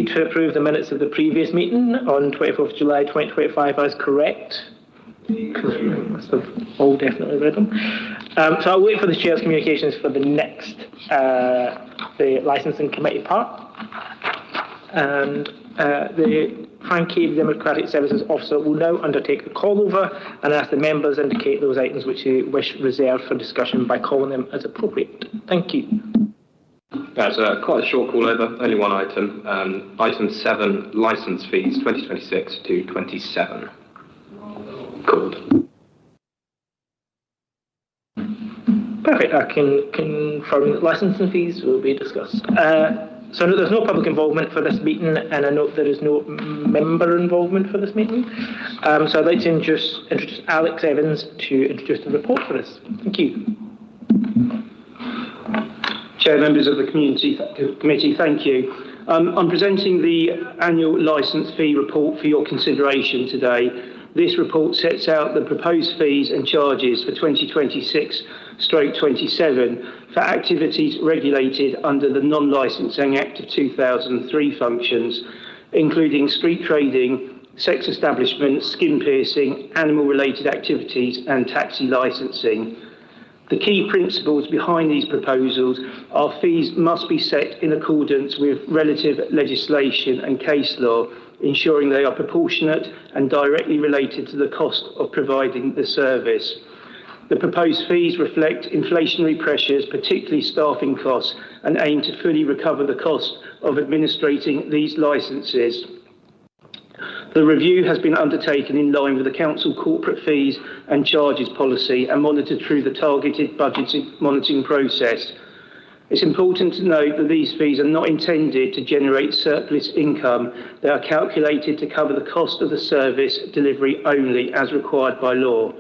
to approve the minutes of the previous meeting on 24th of July 2025 as correct? Because we must have all definitely read them. So I'll wait for the Chair's communications for the next, the licensing committee part. And the Frankie Democratic Services Officer will now undertake the call over and ask the members indicate those items which they wish reserved for discussion by calling them as appropriate. Thank you. That's quite a short call over, only one item. Item 7, licence fees 2026 to 27. Called. Perfect. I can confirm that licensing fees will be discussed. So there's no public involvement for this meeting, and I note there is no member involvement for this meeting. So I'd like to introduce Alex Evans to introduce the report for us. Thank you. Chair, members of the committee, thank you. I'm presenting the annual licence fee report for your consideration today. This report sets out the proposed fees and charges for 2026/27 for activities regulated under the Non-Licensing Act of 2003 functions, including street trading, sex establishments, skin piercing, animal-related activities and taxi licensing. The key principles behind these proposals are fees must be set in accordance with relative legislation and case law, ensuring they are proportionate and directly related to the cost of providing the service. The proposed fees reflect inflationary pressures, particularly staffing costs, and aim to fully recover the cost of administrating these licences. The review has been undertaken in line with the Council corporate fees and charges policy and monitored through the targeted budgeting monitoring process. It's important to note that these fees are not intended to generate surplus income. They are calculated to cover the cost of the service delivery only as required by law.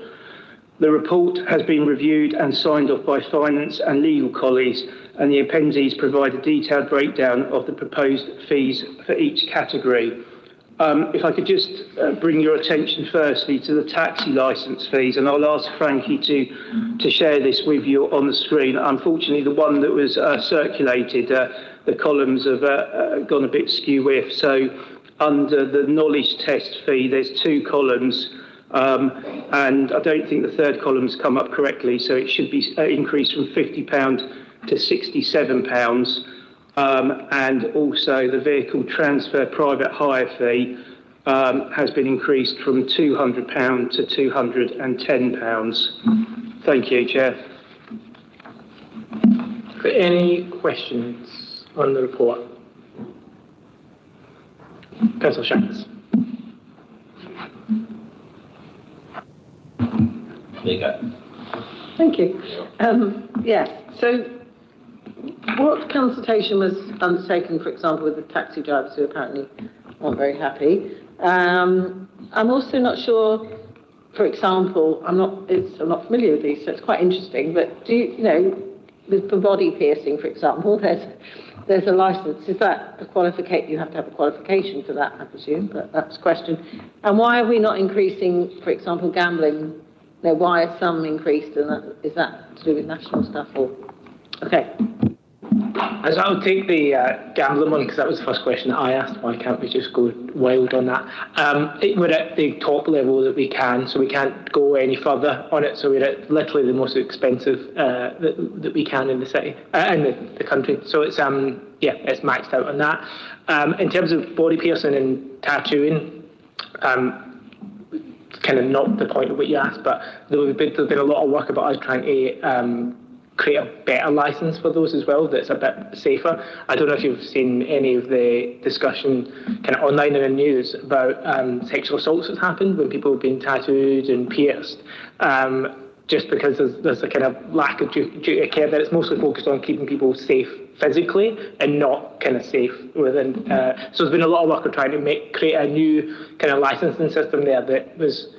The report has been reviewed and signed off by finance and legal colleagues, and the appendices provide a detailed breakdown of the proposed fees for each category. If I could just bring your attention firstly to the taxi licence fees, and I'll ask Frankie to share this with you on the screen. Unfortunately, the one that was circulated, the columns have gone a bit skew-whiff. So under the knowledge test fee, there's 2 columns, and I don't think the third column's come up correctly, so it should be increased from £50 to £67. And also the vehicle transfer private hire fee has been increased from £200 to £210. Thank you, Chair. Any questions on the report? Councillor Shanks. There you go. Thank you. So what consultation was undertaken, for example, with the taxi drivers who apparently aren't very happy? I'm also not sure, for example, I'm not familiar with these, so it's quite interesting, but for body piercing, for example, there's a license. Is that a qualification? You have to have a qualification for that, I presume, but that's a question. And why are we not increasing, for example, gambling? Why are some increased, and is that to do with national stuff or? Okay. As I'll take the gambling one, because that was the first question that I asked. Why can't we just go wild on that? We're at the top level that we can, so we can't go any further on it. So we're at literally the most expensive that we can in the city, in the country. So it's it's maxed out on that. In terms of body piercing and tattooing, kind of not the point of what you asked, but there's been a lot of work about us trying to create a better licence for those as well that's a bit safer. I don't know if you've seen any of the discussion kind of online in the news about sexual assaults that's happened when people have been tattooed and pierced, just because there's a kind of lack of duty of care, that it's mostly focused on keeping people safe physically and not kind of safe within. So there's been a lot of work on trying to create a new kind of licensing system there that was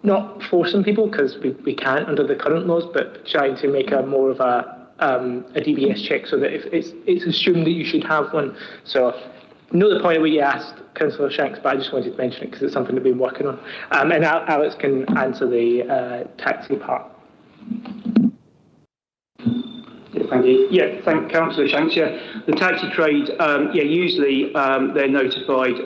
not forcing people, because we can't under the current laws, but trying to make a more of a DBS check, so that if it's assumed that you should have one. So I know the point of what you asked, Councillor Shanks, but I just wanted to mention it because it's something we've been working on. And Alex can answer the taxi part. Thank you. Yeah, thank Councillor Shanks. Yeah, the taxi trade, usually they're notified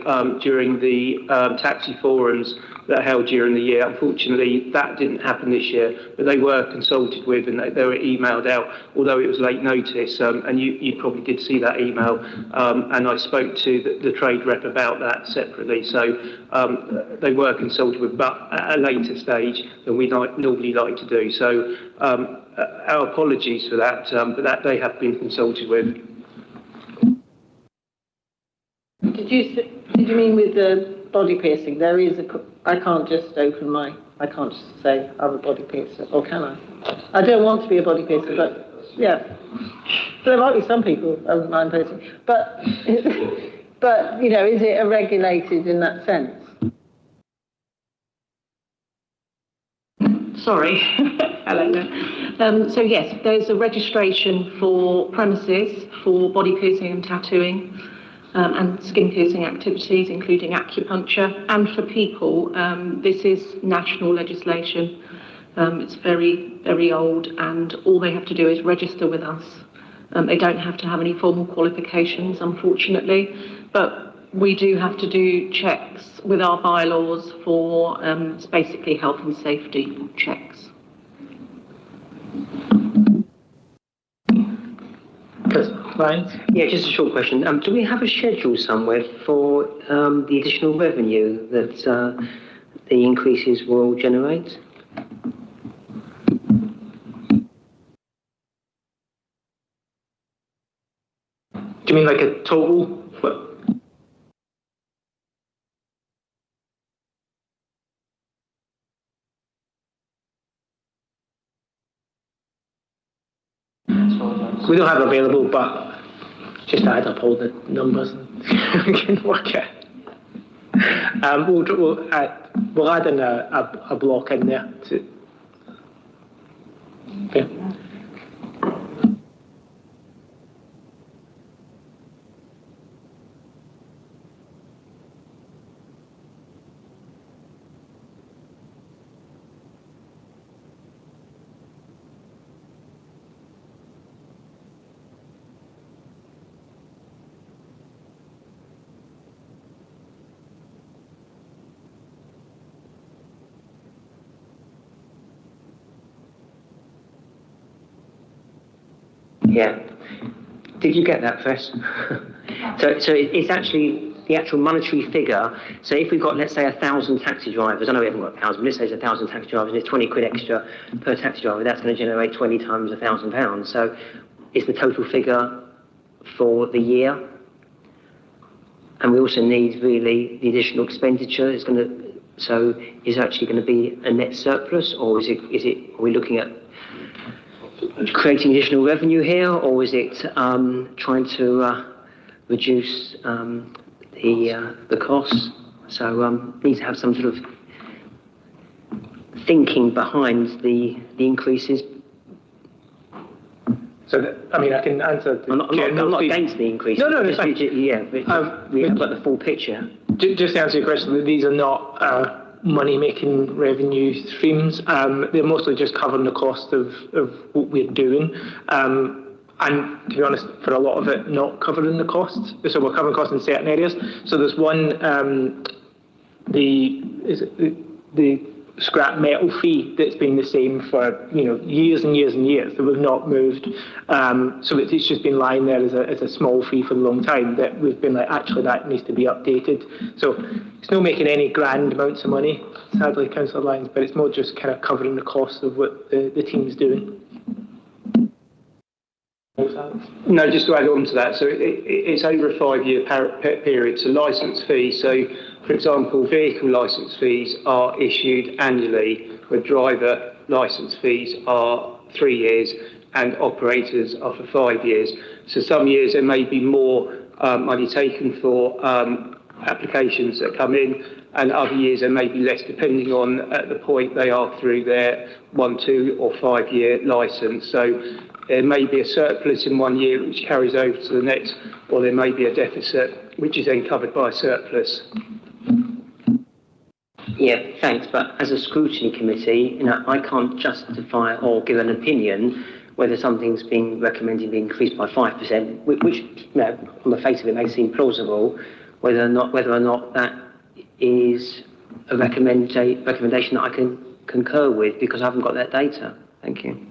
during the taxi forums that are held during the year. Unfortunately, that didn't happen this year, but they were consulted with and they were emailed out, although it was late notice, and you probably did see that email, and I spoke to the trade rep about that separately, so they were consulted with, but at a later stage than we normally like to do. So our apologies for that, but that they have been consulted with. Did you mean with the body piercing? There is I can't just say I have a body piercer, or can I? I don't want to be a body piercer, but yeah. So there might be some people who don't mind piercing, but you know, is it regulated in that sense? Sorry. Hello there. So yes, there's a registration for premises for body piercing and tattooing and skin piercing activities, including acupuncture. And for people, this is national legislation. It's very, very old, and all they have to do is register with us. They don't have to have any formal qualifications, unfortunately, but we do have to do checks with our bylaws for it's basically health and safety checks. Yeah, just a short question. Do we have a schedule somewhere for the additional revenue that the increases will generate? Do you mean like a total? We don't have available, but just add up all the numbers and we can work it. We'll add in a block in there. Okay. Yeah. Did you get that, Chris? so it's actually the actual monetary figure. So if we've got, let's say, 1,000 taxi drivers, I know we haven't got 1,000, but let's say it's 1,000 taxi drivers, and it's 20 quid extra per taxi driver, that's going to generate 20 times £1,000. So it's the total figure for the year. And we also need really the additional expenditure. Is actually going to be a net surplus, or are we looking at creating additional revenue here, or is it trying to reduce the costs? So need to have some sort of thinking behind the increases. So I mean, I can answer. I'm not against the increase. No, it's fine. Yeah, but we haven't got the full picture. Just to answer your question, these are not money-making revenue streams. They're mostly just covering the cost of what we're doing. And to be honest, for a lot of it, not covering the costs. So we're covering costs in certain areas. So there's one, the scrap metal fee that's been the same for years and years and years, that we've not moved. So it's just been lying there as a small fee for a long time, that we've been like, actually that needs to be updated. So it's not making any grand amounts of money, sadly, Councillor Lyons, but it's more just kind of covering the cost of what the team's doing. No, just to add on to that, so it's over a 5-year period, so licence fees. So, for example, vehicle licence fees are issued annually, where driver licence fees are 3 years and operators are for 5 years. So some years there may be more money taken for applications that come in, and other years there may be less, depending on at the point they are through their 1, 2 or 5 year licence. So there may be a surplus in 1 year which carries over to the next, or there may be a deficit which is then covered by a surplus. Yeah, thanks. But as a scrutiny committee, I can't justify or give an opinion whether something's being recommended to be increased by 5%, which, you know, on the face of it may seem plausible, whether or not that is a recommendation that I can concur with, because I haven't got that data. Thank you.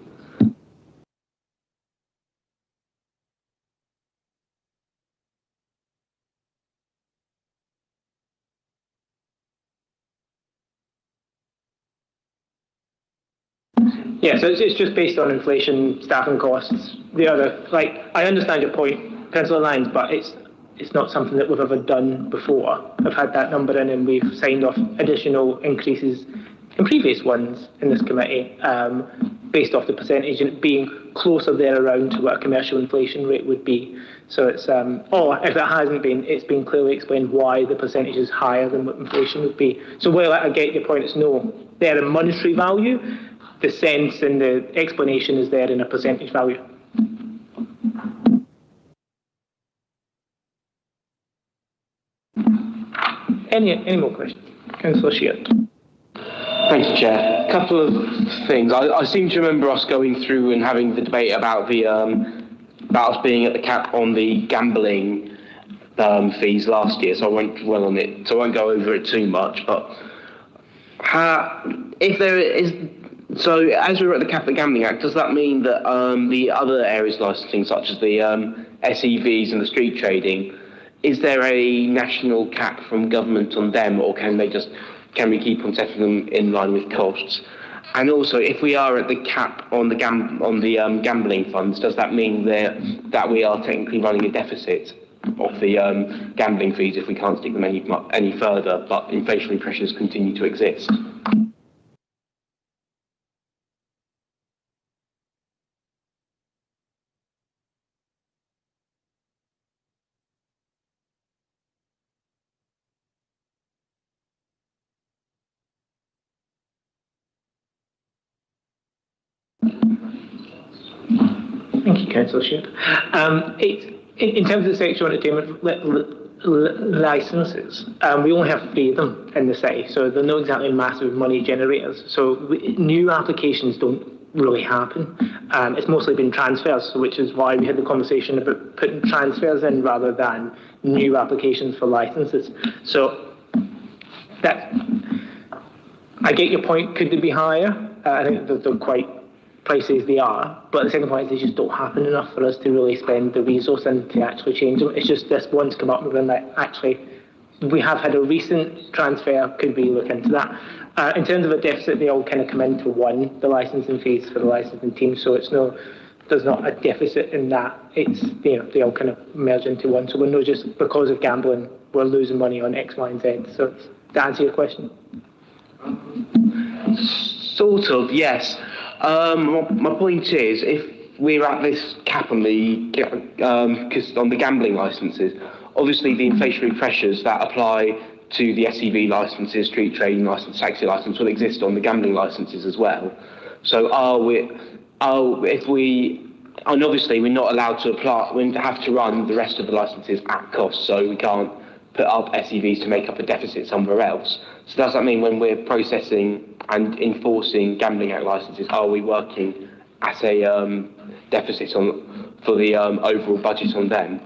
Yeah, so it's just based on inflation, staffing costs. The other, like, I understand your point, pencil lines, but it's not something that we've ever done before. I've had that number in, and we've signed off additional increases in previous ones in this committee, based off the percentage and being closer there around to what a commercial inflation rate would be. So it's, or if it hasn't been, it's been clearly explained why the percentage is higher than what inflation would be. So while I get your point, it's no, they're a monetary value, the sense and the explanation is there in a percentage value. Any more questions? Councillor Sheard. Thank you, Chair. A couple of things. I seem to remember us going through and having the debate about the about us being at the cap on the gambling fees last year, so I won't dwell on it. So I won't go over it too much. But if there is, so as we were at the cap of the Gambling Act, does that mean that the other areas licensing, such as the SEVs and the street trading, is there a national cap from government on them, or can we keep on setting them in line with costs? And also, if we are at the cap on the gambling funds, does that mean that we are technically running a deficit of the gambling fees if we can't stick them any further, but inflationary pressures continue to exist? Thank you, Councillor Sheard. In terms of the sexual entertainment licences, we only have 3 of them in the city, so they're not exactly massive money generators. So new applications don't really happen. It's mostly been transfers, which is why we had the conversation about putting transfers in rather than new applications for licences. So that, I get your point. Could they be higher? I think that they're quite pricey as they are, but the second point is they just don't happen enough for us to really spend the resource in to actually change them. It's just this one's come up with them that actually we have had a recent transfer, could we look into that? In terms of a deficit, they all kind of come into one, the licensing fees for the licensing team, so there's not a deficit in that. It's, you know, they all kind of merge into one, so we're not just because of gambling we're losing money on X, Y and Z. So to answer your question. Sort of, yes. My point is, if we're at this cap on the gambling licences, obviously the inflationary pressures that apply to the SEV licences, street trading licence, taxi licence will exist on the gambling licences as well. So and obviously we're not allowed to apply, we have to run the rest of the licences at cost, so we can't put up SEVs to make up a deficit somewhere else. So does that mean when we're processing and enforcing Gambling Act licences, are we working at a deficit for the overall budget on them?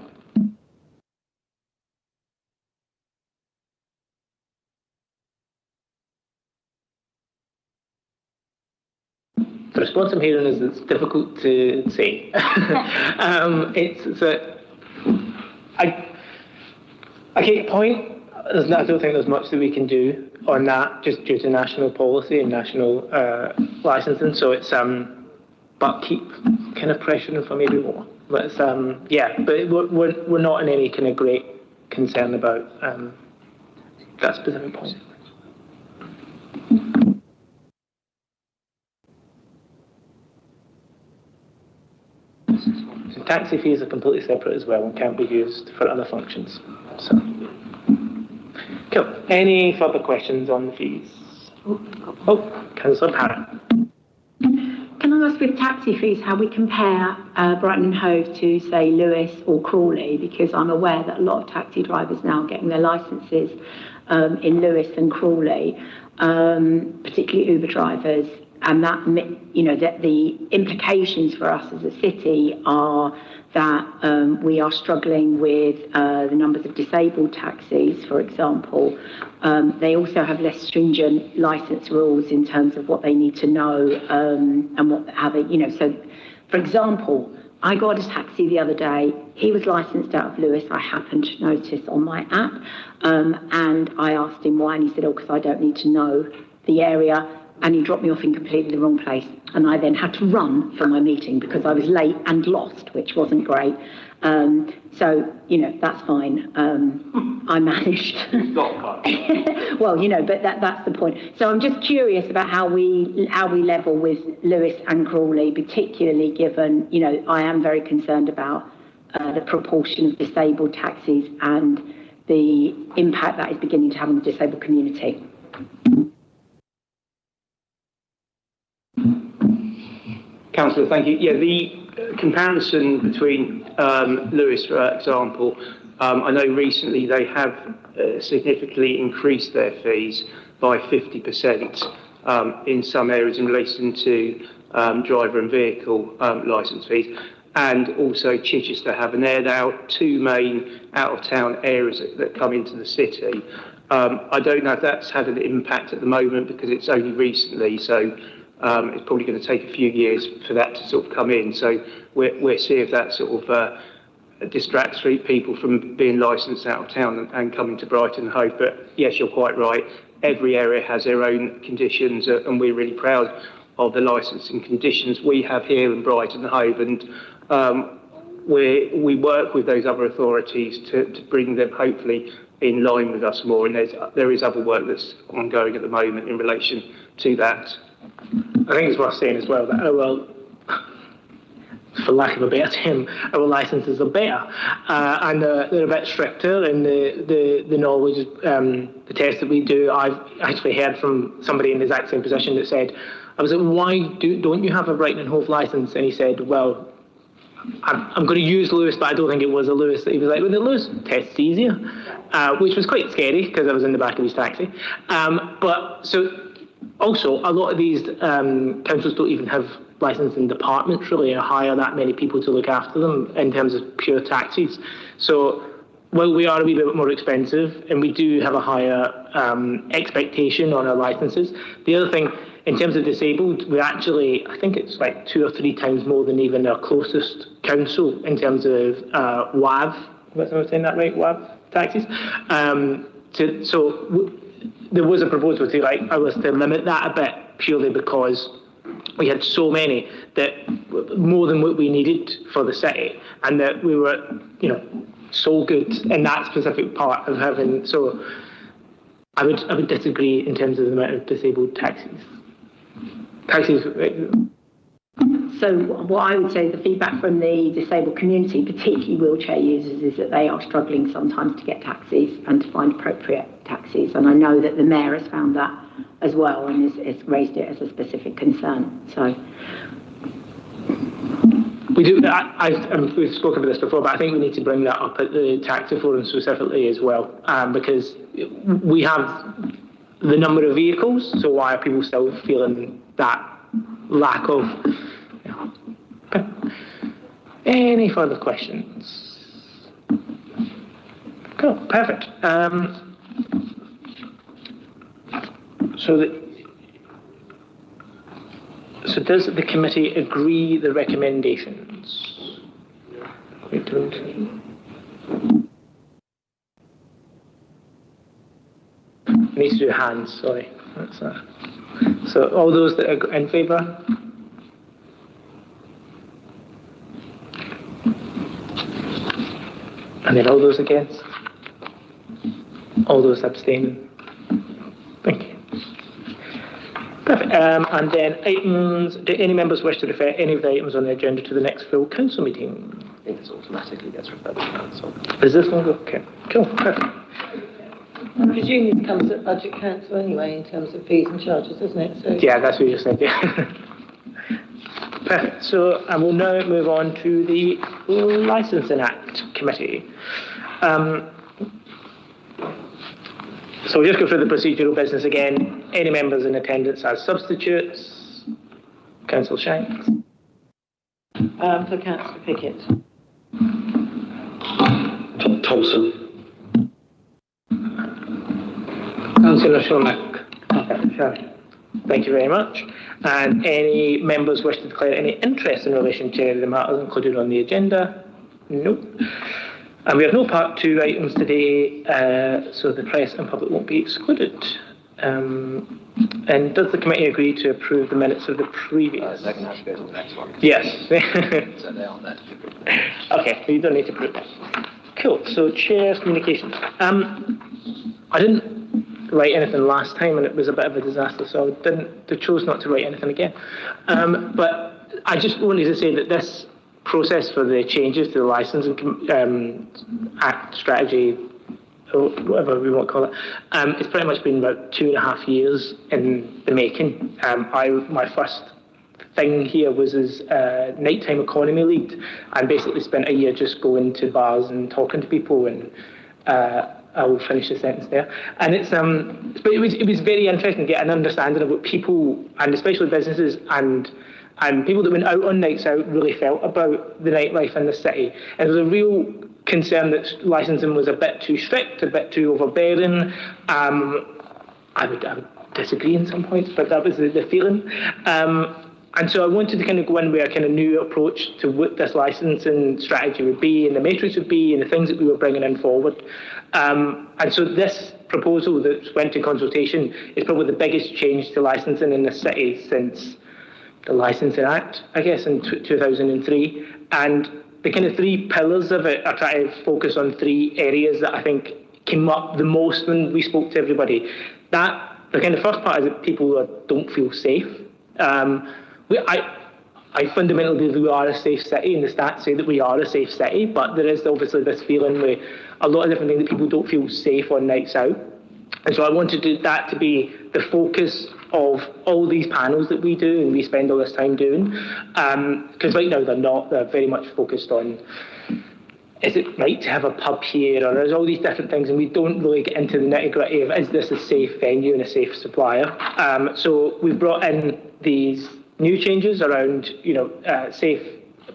The response I'm hearing is it's difficult to say. I get your point. I don't think there's much that we can do on that, just due to national policy and national licensing. So it's but keep kind of pressuring for maybe more. But it's but we're not in any kind of great concern about that specific point. So taxi fees are completely separate as well and can't be used for other functions. So, cool. Any further questions on the fees? Oh, Councillor Parrott. Can I ask with taxi fees how we compare Brighton and Hove to, say, Lewes or Crawley? Because I'm aware that a lot of taxi drivers now are getting their licences in Lewes and Crawley, particularly Uber drivers. and that, you know, that the implications for us as a city are that we are struggling with the numbers of disabled taxis, for example. They also have less stringent licence rules in terms of what they need to know and how they, you know, so, for example, I got a taxi the other day. He was licensed out of Lewes, I happened to notice on my app. And I asked him why, and he said, oh, because I don't need to know the area. And he dropped me off in completely the wrong place. And I then had to run from my meeting because I was late and lost, which wasn't great. So, you know, that's fine. I managed. Well, you know, but that's the point. So I'm just curious about how we level with Lewes and Crawley, particularly given, you know, I am very concerned about the proportion of disabled taxis and the impact that is beginning to have on the disabled community. Councillor, thank you. Yeah, the comparison between Lewes, for example, I know recently they have significantly increased their fees by 50% in some areas in relation to driver and vehicle licence fees. And also Chichester have, and they're now two main out-of-town areas that come into the city. I don't know if that's had an impact at the moment because it's only recently, so it's probably going to take a few years for that to sort of come in. So we'll see if that sort of distracts people from being licensed out of town and coming to Brighton and Hove. But yes, you're quite right. Every area has their own conditions, and we're really proud of the licensing conditions we have here in Brighton and Hove. And we work with those other authorities to bring them hopefully in line with us more. And there is other work that's ongoing at the moment in relation to that. I think it's worth saying as well that for lack of a better term, our licences are better, and they're a bit stricter in the knowledge, the tests that we do. I've actually heard from somebody in the exact same position that said, I was like, why don't you have a Brighton and Hove licence? And he said, well, I'm going to use Lewes, but I don't think it was a Lewes. He was like, well, the Lewes test's easier, which was quite scary because I was in the back of his taxi. But so also, a lot of these councils don't even have licensing departments really, or hire that many people to look after them in terms of pure taxis. So while we are a wee bit more expensive and we do have a higher expectation on our licences, the other thing, in terms of disabled, we actually, I think it's like 2 or 3 times more than even our closest council in terms of WAV, am I saying that right, WAV taxis? There was a proposal to to limit that a bit purely because we had so many that more than what we needed for the city, and that we were, you know, so good in that specific part of having. So I would disagree in terms of the amount of disabled taxis. So what I would say, the feedback from the disabled community, particularly wheelchair users, is that they are struggling sometimes to get taxis and to find appropriate taxis. And I know that the mayor has found that as well and has raised it as a specific concern. So we do. We've spoken about this before, but I think we need to bring that up at the taxi forum specifically as well, because we have the number of vehicles. So why are people still feeling that lack of? Any further questions? Cool, perfect. So does the committee agree the recommendations? Needs to do hands, sorry. So all those that are in favour? And then all those against? All those abstaining? Thank you. Perfect. And then items, do any members wish to refer any of the items on the agenda to the next full council meeting? I think this automatically gets referred to council. Is this one? Okay, cool, perfect. I presume this comes at budget council anyway in terms of fees and charges, isn't it? So yeah, that's what you said, yeah. Perfect. So I will now move on to the Licensing Act Committee. So we'll just go through the procedural business again. Any members in attendance as substitutes? Councillor Shanks. For Councillor Pickett. Thompson. Councillor Shormack. Okay, sure. Thank you very much. And any members wish to declare any interest in relation to any of the matters included on the agenda? No. And we have no part 2 items today, so the press and public won't be excluded. And does the committee agree to approve the minutes of the previous? They're going to have to go to the next one. Yes. So they aren't there to be approved. Okay, you don't need to approve that. Cool. So Chair's communications. I didn't write anything last time, and it was a bit of a disaster, so I chose not to write anything again. But I just wanted to say that this process for the changes to the licensing act strategy, or whatever we want to call it, it's pretty much been about 2.5 years in the making. My first thing here was as nighttime economy lead, and basically spent a year just going to bars and talking to people, and I will finish the sentence there. And but it was very interesting to get an understanding of what people, and especially businesses and people that went out on nights out, really felt about the nightlife in the city. And there was a real concern that licensing was a bit too strict, a bit too overbearing. I would disagree in some points, but that was the feeling. And so I wanted to kind of go in with a kind of new approach to what this licensing strategy would be, and the matrix would be, and the things that we were bringing in forward. And so this proposal that went to consultation is probably the biggest change to licensing in the city since the Licensing Act, I guess, in 2003. And the kind of 3 pillars of it are trying to focus on 3 areas that I think came up the most when we spoke to everybody. The kind of first part is that people don't feel safe. I fundamentally believe we are a safe city, and the stats say that we are a safe city, but there is obviously this feeling where a lot of different things that people don't feel safe on nights out. And so I wanted that to be the focus of all these panels that we do and we spend all this time doing. Because right now they're not, they're very much focused on, is it right to have a pub here, or there's all these different things, and we don't really get into the nitty-gritty of, is this a safe venue and a safe supplier? So we've brought in these new changes around, safe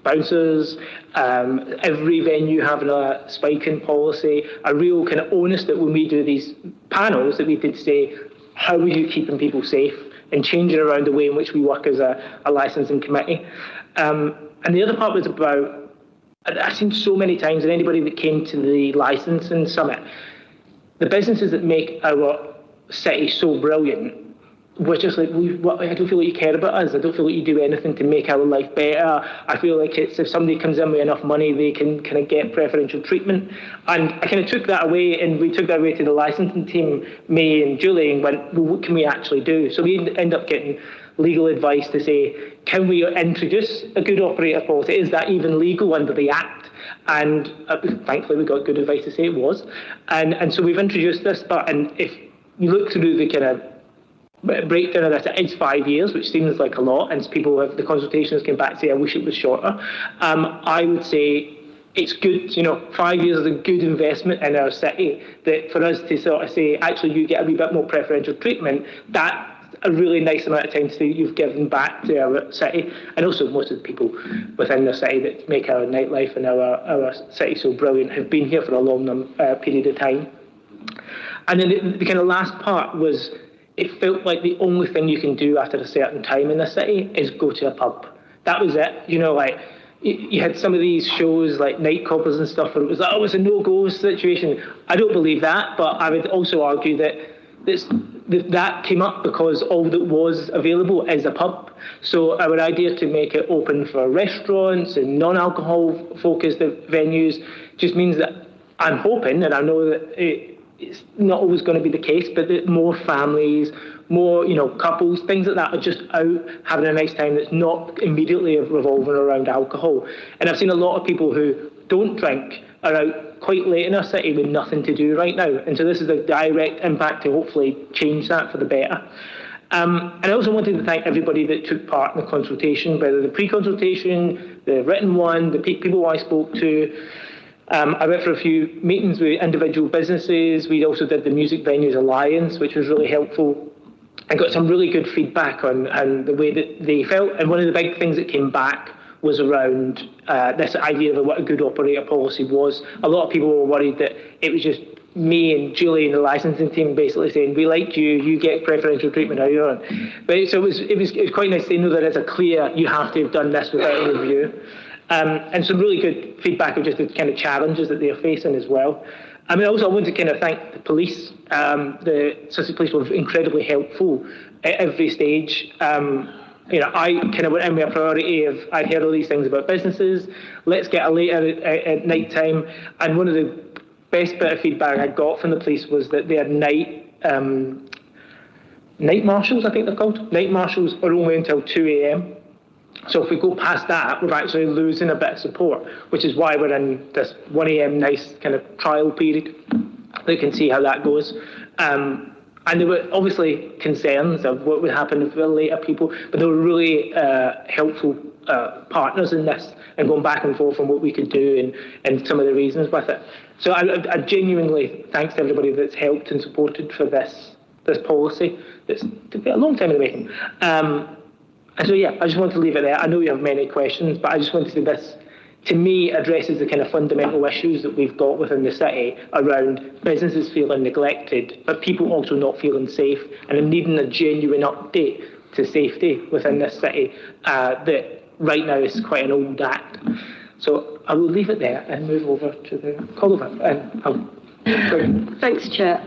bouncers, every venue having a spiking policy, a real kind of onus that when we do these panels that we could say, how are you keeping people safe, and changing around the way in which we work as a licensing committee. And the other part was about, I've seen so many times, and anybody that came to the licensing summit, the businesses that make our city so brilliant, we're just like, I don't feel like you care about us. I don't feel like you do anything to make our life better. I feel like it's, if somebody comes in with enough money, they can kind of get preferential treatment. And I kind of took that away, and we took that away to the licensing team, May and Julie, and went, well, what can we actually do? So we end up getting legal advice to say, can we introduce a good operator policy? Is that even legal under the Act? And thankfully we got good advice to say it was. And so we've introduced this, and if you look through the kind of breakdown of this, it's 5 years, which seems like a lot, and people have, the consultations came back to say, I wish it was shorter. I would say it's good, 5 years is a good investment in our city, that for us to sort of say, actually you get a wee bit more preferential treatment, that's a really nice amount of time to say you've given back to our city, and also most of the people within the city that make our nightlife and our city so brilliant have been here for a long period of time. And then the kind of last part was, it felt like the only thing you can do after a certain time in the city is go to a pub. That was it. You had some of these shows like Night Coppers and stuff where it was like, oh, it's a no-go situation. I don't believe that, but I would also argue that that came up because all that was available is a pub. So our idea to make it open for restaurants and non-alcohol focused venues just means that I'm hoping, and I know that it's not always going to be the case, but that more families, more couples, things like that are just out having a nice time that's not immediately revolving around alcohol. And I've seen a lot of people who don't drink are out quite late in our city with nothing to do right now. And so this is a direct impact to hopefully change that for the better. And I also wanted to thank everybody that took part in the consultation, whether the pre-consultation, the written one, the people I spoke to. I went for a few meetings with individual businesses. We also did the Music Venues Alliance, which was really helpful. I got some really good feedback on the way that they felt. And one of the big things that came back was around this idea of what a good operator policy was. A lot of people were worried that it was just me and Julie and the licensing team basically saying, we like you, you get preferential treatment out your own. But so it was quite nice to know that there's a clear, you have to have done this without a review. And some really good feedback of just the kind of challenges that they're facing as well. I mean, also I want to kind of thank the police. The Sussex Police were incredibly helpful at every stage. I kind of went in with a priority of, I'd heard all these things about businesses, let's get a later at night time. And one of the best bit of feedback I got from the police was that their night marshals, I think they're called. Night marshals are only until 2 a.m. So if we go past that, we're actually losing a bit of support, which is why we're in this 1 a.m. nice kind of trial period. We can see how that goes. And there were obviously concerns of what would happen if we were later people, but they were really helpful partners in this and going back and forth on what we could do and some of the reasons with it. So I genuinely thanks to everybody that's helped and supported for this policy. It's took a long time in the making. And so, yeah, I just want to leave it there. I know you have many questions, but I just want to say this, to me, addresses the kind of fundamental issues that we've got within the city around businesses feeling neglected, but people also not feeling safe and needing a genuine update to safety within this city that right now is quite an old act. So I will leave it there and move over to the call over. Thanks, Chair.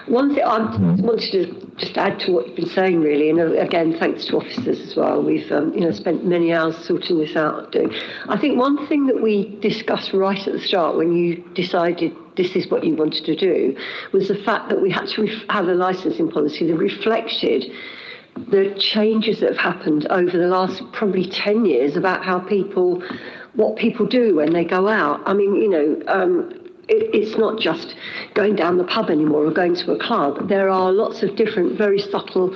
One thing I wanted to just add to what you've been saying, really, and again, thanks to officers as well. We've spent many hours sorting this out. I think one thing that we discussed right at the start when you decided this is what you wanted to do was the fact that we had to have a licensing policy that reflected the changes that have happened over the last probably 10 years about what people do when they go out. I mean, it's not just going down the pub anymore or going to a club. There are lots of different, very subtle,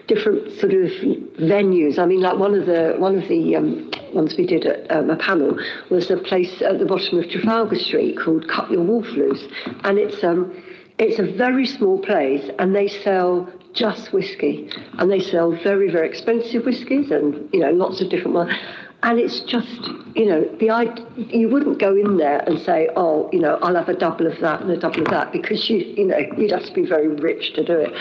different sort of venues. I mean, like one of the ones we did at a panel was a place at the bottom of Trafalgar Street called Cut Your Wolf Loose, and it's a very small place, and they sell just whiskey, and they sell very, very expensive whiskies, and lots of different ones. And it's just, you wouldn't go in there and say, oh, I'll have a double of that and a double of that, because you'd have to be very rich to do it.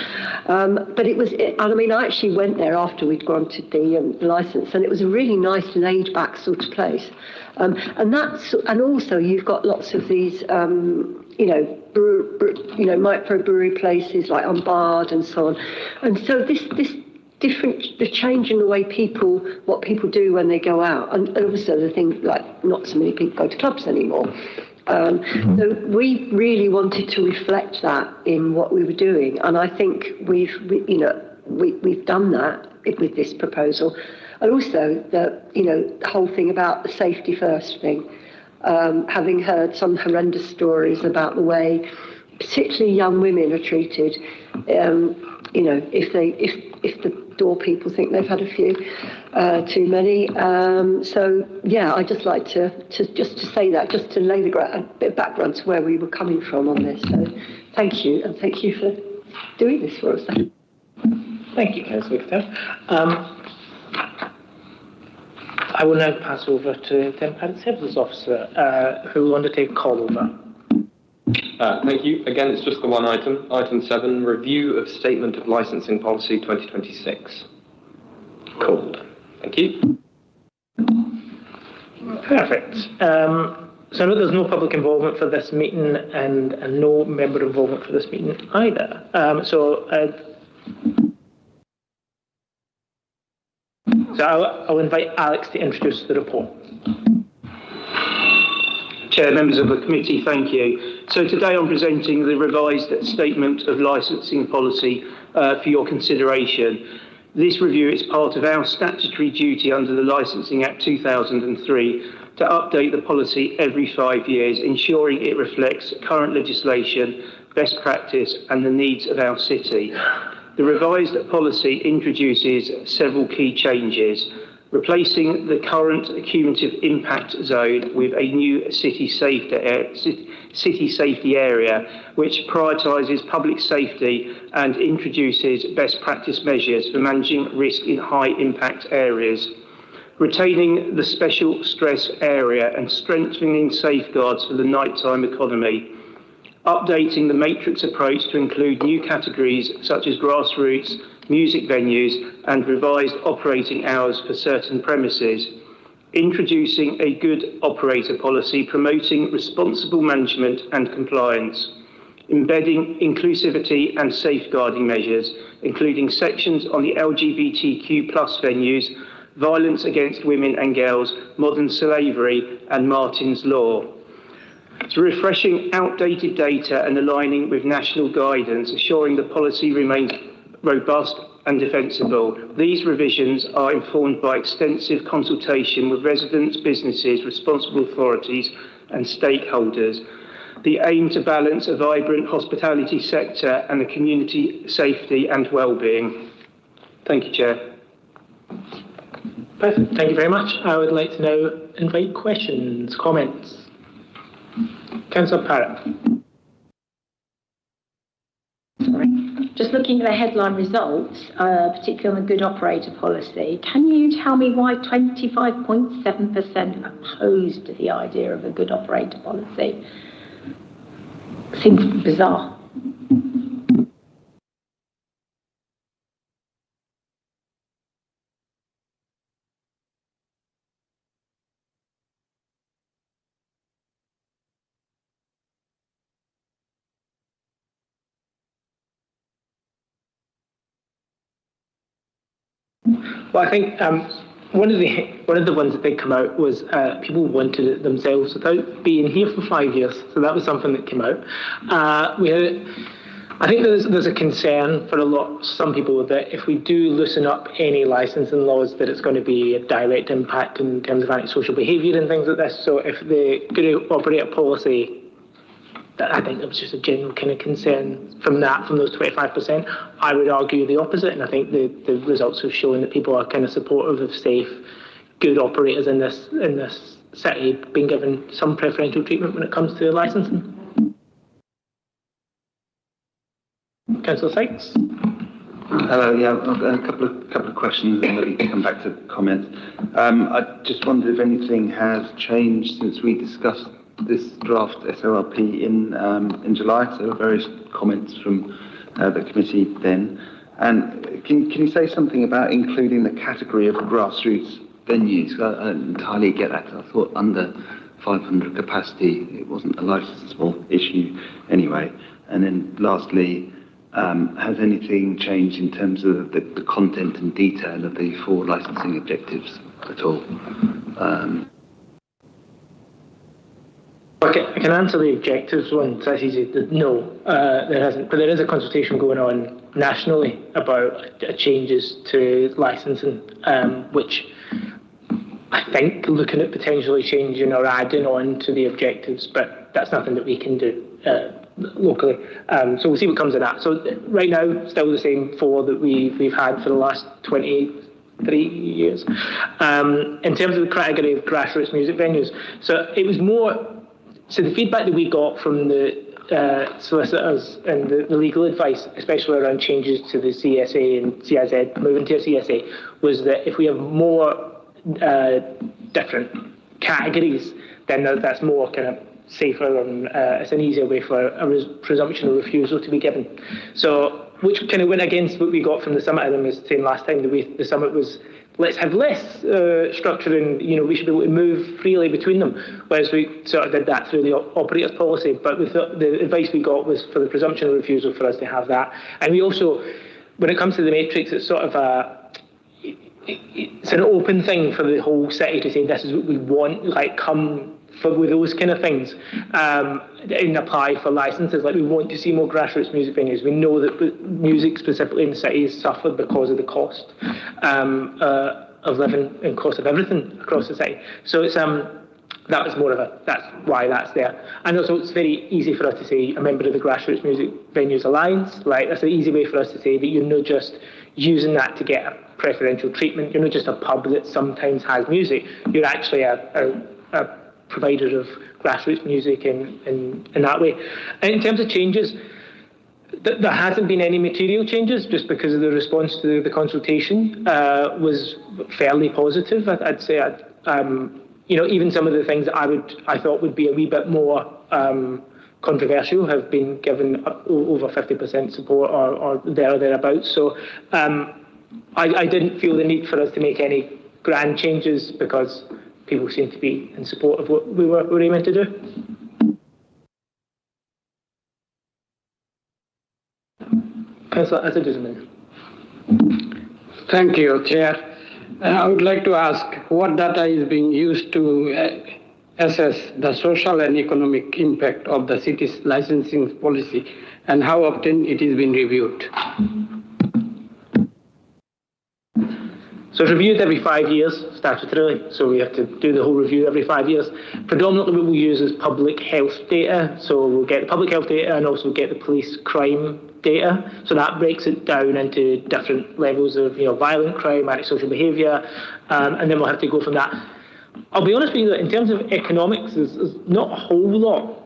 But I actually went there after we'd granted the licence, and it was a really nice laid back sort of place. And also you've got lots of these, microbrewery places like on Bard and so on. And so this the change in the way what people do when they go out, and also the thing like not so many people go to clubs anymore. So we really wanted to reflect that in what we were doing, and I think we've done that with this proposal, and also the whole thing about the safety first thing. Having heard some horrendous stories about the way, particularly young women are treated. If the door people think they've had a few too many. So yeah, I just like to say that, just to lay a bit of background to where we were coming from on this. So thank you, and thank you for doing this for us. Thank you, Councillor Victor. I will now pass over to the Independent Services Officer, who will undertake a call over. Thank you. Again, it's just the one item. Item 7, review of Statement of Licensing Policy 2026. Called. Thank you. Perfect. So I know there's no public involvement for this meeting and no member involvement for this meeting either. So I'll invite Alex to introduce the report. Chair, members of the committee, thank you. So today I'm presenting the revised Statement of Licensing Policy for your consideration. This review is part of our statutory duty under the Licensing Act 2003 to update the policy every 5 years, ensuring it reflects current legislation, best practice and the needs of our city. The revised policy introduces several key changes. replacing the current cumulative impact zone with a new city safety area, which prioritises public safety and introduces best practice measures for managing risk in high impact areas, retaining the special stress area and strengthening safeguards for the nighttime economy, updating the matrix approach to include new categories such as grassroots, music venues and revised operating hours for certain premises, introducing a good operator policy promoting responsible management and compliance, embedding inclusivity and safeguarding measures, including sections on the LGBTQ+ venues, violence against women and girls, modern slavery and Martin's Law. So refreshing outdated data and aligning with national guidance, assuring the policy remains robust and defensible. These revisions are informed by extensive consultation with residents, businesses, responsible authorities and stakeholders. The aim to balance a vibrant hospitality sector and the community safety and well-being. Thank you, Chair. Perfect. Thank you very much. I would like to now invite questions, comments. Councillor Parrott. Sorry. Just looking at the headline results, particularly on the good operator policy, can you tell me why 25.7% opposed to the idea of a good operator policy? Seems bizarre. Well, I think one of the ones that did come out was people wanted it themselves without being here for 5 years. So that was something that came out. I think there's a concern for some people that if we do loosen up any licensing laws, that it's going to be a direct impact in terms of antisocial behaviour and things like this. So if the good operator policy, I think there was just a general kind of concern from those 25%. I would argue the opposite, and I think the results have shown that people are kind of supportive of safe, good operators in this city being given some preferential treatment when it comes to licensing. Councillor Sykes. Hello, yeah, I've got a couple of questions and maybe come back to comments. I just wondered if anything has changed since we discussed this draft SORP in July, so various comments from the committee then. And can you say something about including the category of grassroots venues? I don't entirely get that. I thought under 500 capacity, it wasn't a licensable issue anyway. And then lastly, has anything changed in terms of the content and detail of the 4 licensing objectives at all? Okay, I can answer the objectives one. So that's easy. No, there hasn't. But there is a consultation going on nationally about changes to licensing, which I think looking at potentially changing or adding on to the objectives, but that's nothing that we can do locally. So we'll see what comes of that. So right now, still the same 4 that we've had for the last 23 years. In terms of the category of grassroots music venues, so it was more. So the feedback that we got from the solicitors and the legal advice, especially around changes to the CSA and CIZ, moving to a CSA, was that if we have more different categories, then that's more kind of safer and it's an easier way for a presumption of refusal to be given. So, which kind of went against what we got from the summit. I was saying last time the summit was, let's have less structure and, we should be able to move freely between them, whereas we sort of did that through the operator's policy. But the advice we got was for the presumption of refusal for us to have that. And we also, when it comes to the matrix, it's sort of it's an open thing for the whole city to say this is what we want, like come with those kind of things and apply for licenses. Like we want to see more grassroots music venues. We know that music specifically in the city has suffered because of the cost of living and cost of everything across the city. So it's That was more of that's why that's there. And also it's very easy for us to say a member of the Grassroots Music Venues Alliance, like that's an easy way for us to say that you're not just using that to get a preferential treatment, you're not just a pub that sometimes has music, you're actually a provider of grassroots music in that way. And in terms of changes, there hasn't been any material changes just because of the response to the consultation was fairly positive. I'd say even some of the things that I thought would be a wee bit more controversial have been given over 50% support or there or thereabouts. So I didn't feel the need for us to make any grand changes because people seem to be in support of what we were aiming to do. Councillor Asaduzzaman. Thank you, Chair. I would like to ask what data is being used to assess the social and economic impact of the city's licensing policy and how often it is being reviewed? So it's reviewed every 5 years statutorily, so we have to do the whole review every 5 years. Predominantly what we use is public health data, so we'll get the public health data and also get the police crime data. So that breaks it down into different levels of violent crime, antisocial behaviour, and then we'll have to go from that. I'll be honest with you that in terms of economics, there's not a whole lot.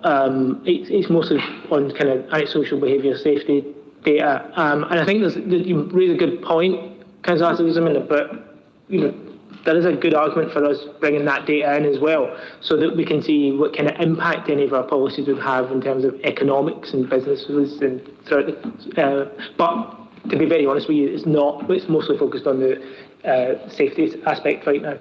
It's mostly on kind of antisocial behaviour safety data, and I think you raise a good point, but there is a good argument for us bringing that data in as well, so that we can see what kind of impact any of our policies would have in terms of economics and businesses and throughout the. But to be very honest with you, it's not. It's mostly focused on the safety aspect right now.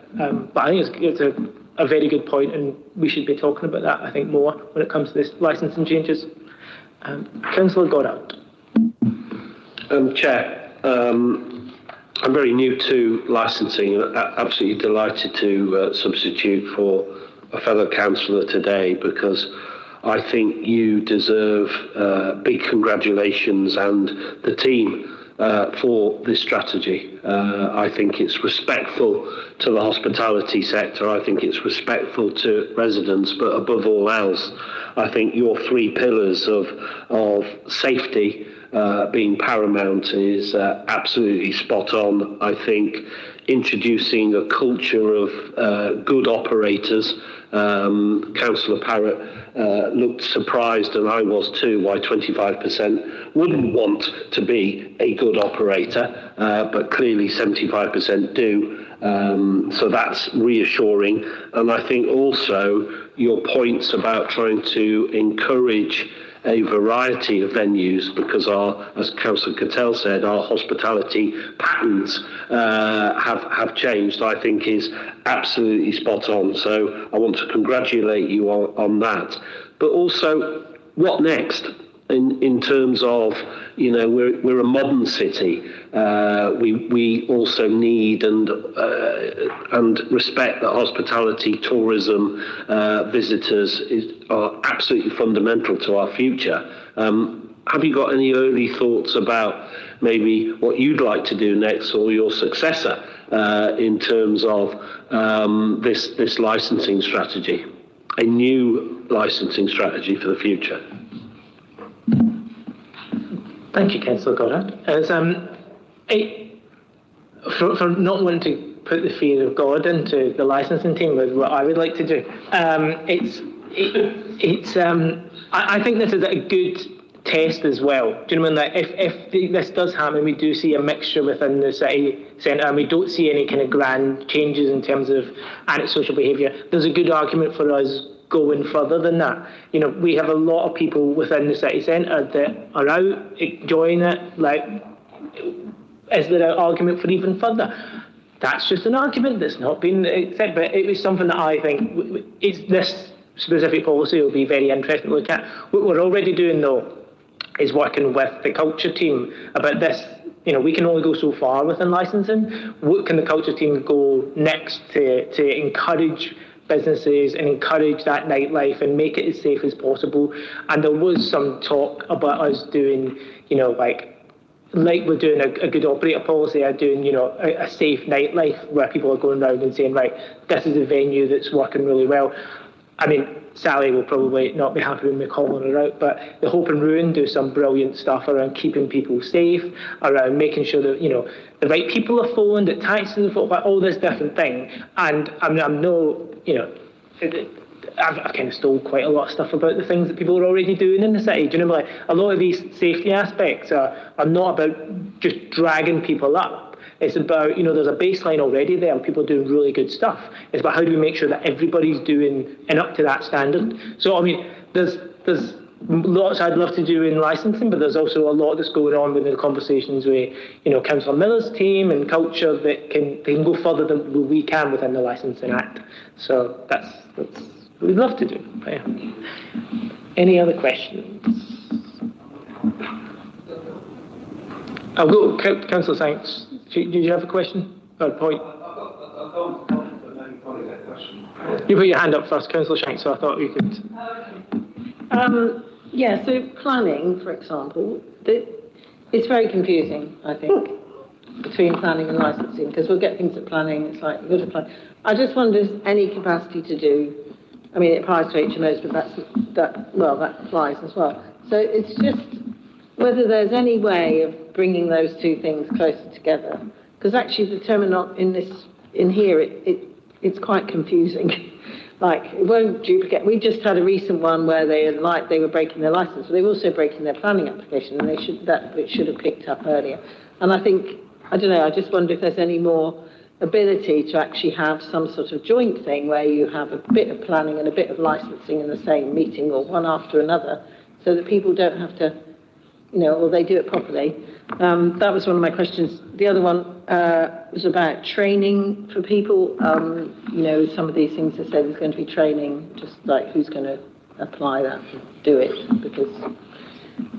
But I think it's a very good point, and we should be talking about that, I think, more when it comes to this licensing changes. Councillor Goddard. Chair, I'm very new to licensing and absolutely delighted to substitute for a fellow councillor today, because I think you deserve big congratulations and the team for this strategy. I think it's respectful to the hospitality sector. I think it's respectful to residents, but above all else, I think your three pillars of safety being paramount is absolutely spot on. I think introducing a culture of good operators. Councillor Parrott looked surprised, and I was too, why 25% wouldn't want to be a good operator, but clearly 75% do. So that's reassuring. And I think also your points about trying to encourage a variety of venues, because as Councillor Cattell said, our hospitality patterns have changed, I think is absolutely spot on. So I want to congratulate you on that. But also, what next? In terms of, we're a modern city. We also need and respect that hospitality, tourism, visitors are absolutely fundamental to our future. Have you got any early thoughts about maybe what you'd like to do next, or your successor, in terms of this licensing strategy, a new licensing strategy for the future? Thank you, Councillor Goddard. As for not wanting to put the fear of God into the licensing team with what I would like to do, I think this is a good test as well. Do you know what I mean? That if this does happen, we do see a mixture within the city centre, and we don't see any kind of grand changes in terms of antisocial behaviour, there's a good argument for us going further than that. We have a lot of people within the city centre that are out enjoying it. Like, is there an argument for even further? That's just an argument that's not been said, but it was something that I think this specific policy will be very interesting to look at. What we're already doing, though, is working with the culture team about this. We can only go so far within licensing. What can the culture team go next to encourage businesses and encourage that nightlife and make it as safe as possible? And there was some talk about us doing, like we're doing a good operator policy, doing, a safe nightlife where people are going around and saying, right, this is a venue that's working really well. I mean, Sally will probably not be happy with me calling her out, but the Hope and Ruin do some brilliant stuff around keeping people safe, around making sure that, the right people are phoned, that taxis are phoned, all this different thing. And I'm no, I've kind of stole quite a lot of stuff about the things that people are already doing in the city. Do you know, like a lot of these safety aspects are not about just dragging people up. It's about, there's a baseline already there and people are doing really good stuff. It's about how do we make sure that everybody's doing and up to that standard. So, I mean, there's lots I'd love to do in licensing, but there's also a lot that's going on within the conversations with, Councillor Miller's team and culture that can go further than we can within the Licensing Act. So that's what we'd love to do. Yeah. Any other questions? I'll go, Councillor Saints. Did you have a question or a point? You put your hand up first, Councillor Shanks, so I thought you could. Yeah, so planning, for example, it's very confusing, I think, between planning and licensing, because we'll get things at planning, it's like, you've got to plan. I just wonder if there's any capacity to do, I mean, it applies to HMOs, but that applies as well. So it's just whether there's any way of bringing those two things closer together, because actually the terminology in here, it's quite confusing. Like, it won't duplicate. We just had a recent one where they were breaking their license, but they were also breaking their planning application, and it should have picked up earlier. And I think, I don't know, I just wonder if there's any more ability to actually have some sort of joint thing where you have a bit of planning and a bit of licensing in the same meeting or one after another, so that people don't have to, or they do it properly. That was one of my questions. The other one was about training for people. Some of these things have said there's going to be training, just like who's going to apply that and do it, because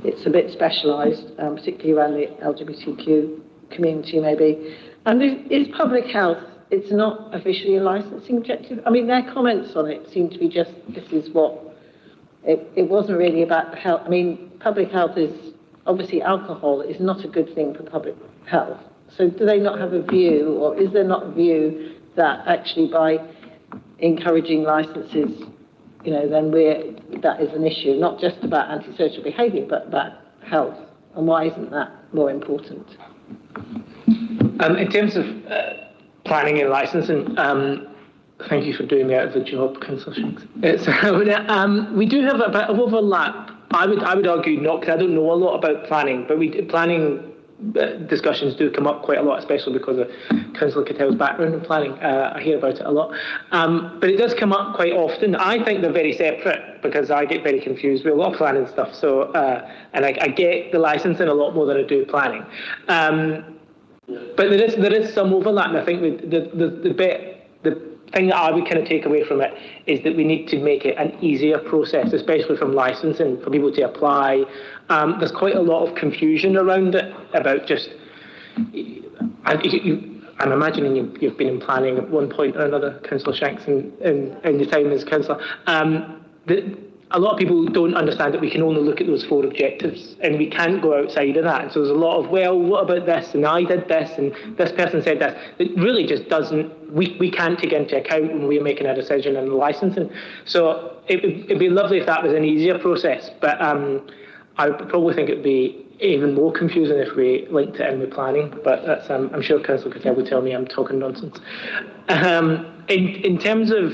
it's a bit specialised, particularly around the LGBTQ community maybe. And is public health, it's not officially a licensing objective? I mean, their comments on it seem to be just, this is what, it wasn't really about the health. I mean, public health is, obviously alcohol is not a good thing for public health. So do they not have a view, or is there not a view that actually by encouraging licenses, then that is an issue, not just about antisocial behaviour, but about health? And why isn't that more important? In terms of planning and licensing, thank you for doing me out of the job, Councillor Shanks. We do have a bit of overlap. I would argue not, because I don't know a lot about planning, but planning discussions do come up quite a lot, especially because of Councillor Cattell's background in planning. I hear about it a lot. But it does come up quite often. I think they're very separate, because I get very confused with a lot of planning stuff. So, and I get the licensing a lot more than I do planning. But there is some overlap, and I think the thing that I would kind of take away from it is that we need to make it an easier process, especially from licensing, for people to apply. There's quite a lot of confusion around it about just, I'm imagining you've been in planning at one point or another, Councillor Shanks, in your time as councillor. A lot of people don't understand that we can only look at those 4 objectives and we can't go outside of that. And so there's a lot of, well, what about this? And I did this and this person said this. It really just doesn't, we can't take into account when we're making a decision on the licensing. So it'd be lovely if that was an easier process, but I probably think it'd be even more confusing if we linked it in with planning, but that's, I'm sure Councillor Cattell would tell me I'm talking nonsense. In terms of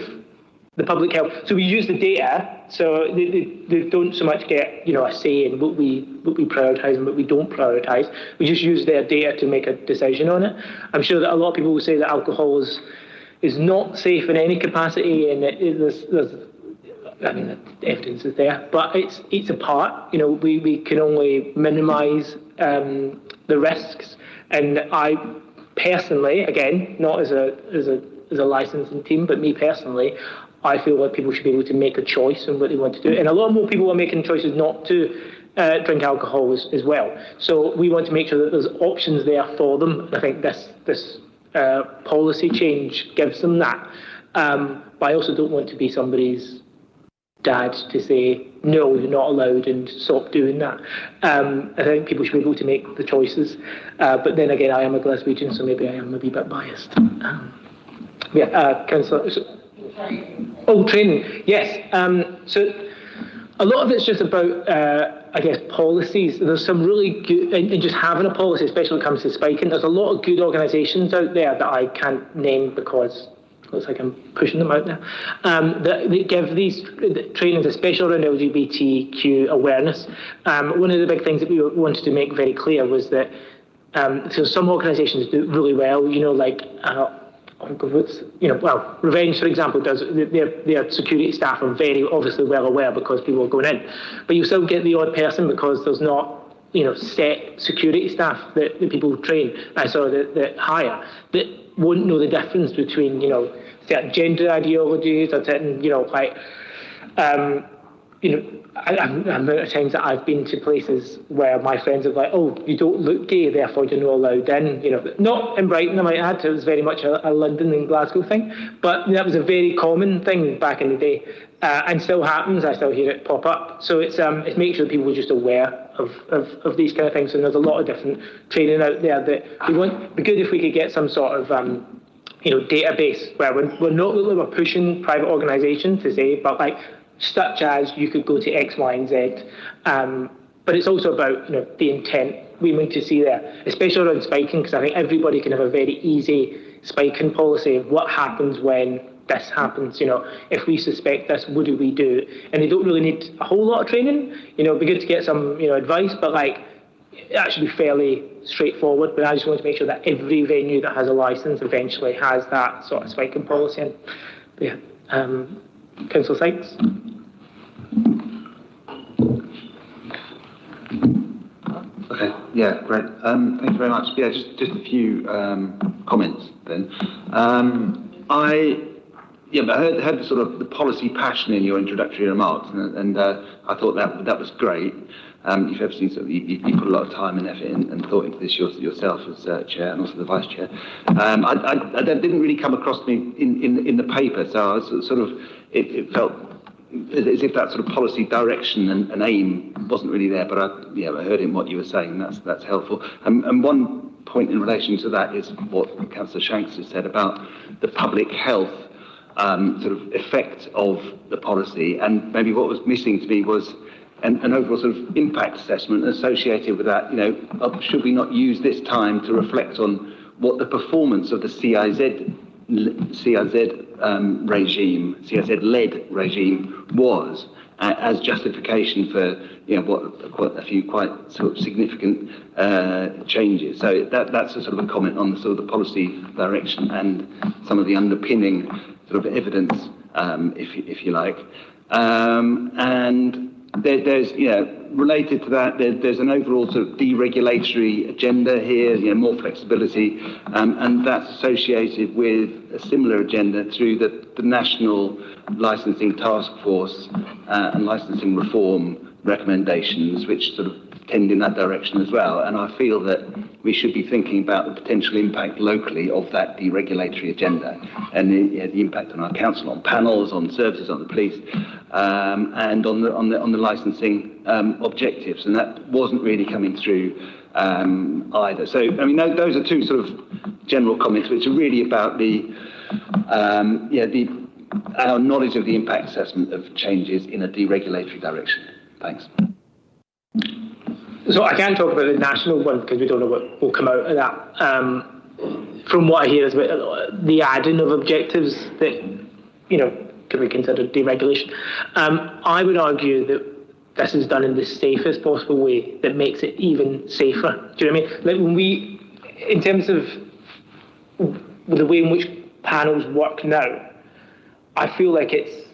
the public health, so we use the data, so they don't so much get a say in what we prioritise and what we don't prioritise. We just use their data to make a decision on it. I'm sure that a lot of people will say that alcohol is not safe in any capacity, and the evidence is there, but it's a part. We can only minimise the risks, and I personally, again, not as a licensing team, but me personally, I feel like people should be able to make a choice on what they want to do. And a lot more people are making choices not to drink alcohol as well. So we want to make sure that there's options there for them. I think this policy change gives them that. But I also don't want to be somebody's dad to say, no, you're not allowed and stop doing that. I think people should be able to make the choices. But then again, I am a Glaswegian, so maybe I am a wee bit biased. Councillor. Oh, training, yes. So a lot of it's just about, I guess, policies. There's some really good, and just having a policy, especially when it comes to spiking, there's a lot of good organisations out there that I can't name because it looks like I'm pushing them out now, that give these trainings, especially around LGBTQ awareness. One of the big things that we wanted to make very clear was that so some organisations do really well, like Revenge, for example, does their security staff are very obviously well aware because people are going in, but you still get the odd person because there's not set security staff that people train, that hire, that won't know the difference between certain gender ideologies or certain amount of times that I've been to places where my friends are like, oh, you don't look gay, therefore you're not allowed in. Not in Brighton, I might add. It was very much a London and Glasgow thing, but that was a very common thing back in the day, and still happens. I still hear it pop up. So it's making sure people are just aware of these kind of things. And there's a lot of different training out there that it'd be good if we could get some sort of database where we're not really we're pushing private organisations to say, but such as you could go to X, Y, and Z. But it's also about the intent we want to see there, especially around spiking, because I think everybody can have a very easy spiking policy of what happens when this happens. If we suspect this, what do we do? And they don't really need a whole lot of training. It'd be good to get some advice, but that should be fairly straightforward. But I just want to make sure that every venue that has a license eventually has that sort of spiking policy. And Councillor Sykes. Okay, yeah, great. Thank you very much. Yeah, just a few comments then. I heard the sort of the policy passion in your introductory remarks, and I thought that was great. You've obviously you put a lot of time and effort and thought into this yourself as chair and also the vice chair. That didn't really come across to me in the paper, so I was sort of it felt as if that sort of policy direction and aim wasn't really there. But I heard in what you were saying. That's helpful. And one point in relation to that is what Councillor Shanks has said about the public health sort of effect of the policy, and maybe what was missing to me was an overall sort of impact assessment associated with that. Should we not use this time to reflect on what the performance of the CIZ-led regime was as justification for quite sort of significant changes. So that's a sort of a comment on the sort of the policy direction and some of the underpinning sort of evidence, if you like, and there's related to that, there's an overall sort of deregulatory agenda here, more flexibility, and that's associated with a similar agenda through the National Licensing Task Force and licensing reform recommendations, which sort of tend in that direction as well. And I feel that we should be thinking about the potential impact locally of that deregulatory agenda and the impact on our council, on panels, on services, on the police, and on the licensing objectives. And that wasn't really coming through either. So I mean, those are two sort of general comments, which are really about our knowledge of the impact assessment of changes in a deregulatory direction. Thanks. So I can't talk about the national one because we don't know what will come out of that. From what I hear is about the adding of objectives that, can be considered deregulation. I would argue that this is done in the safest possible way that makes it even safer. Do you know what I mean? Like when we, in terms of the way in which panels work now, I feel like it's,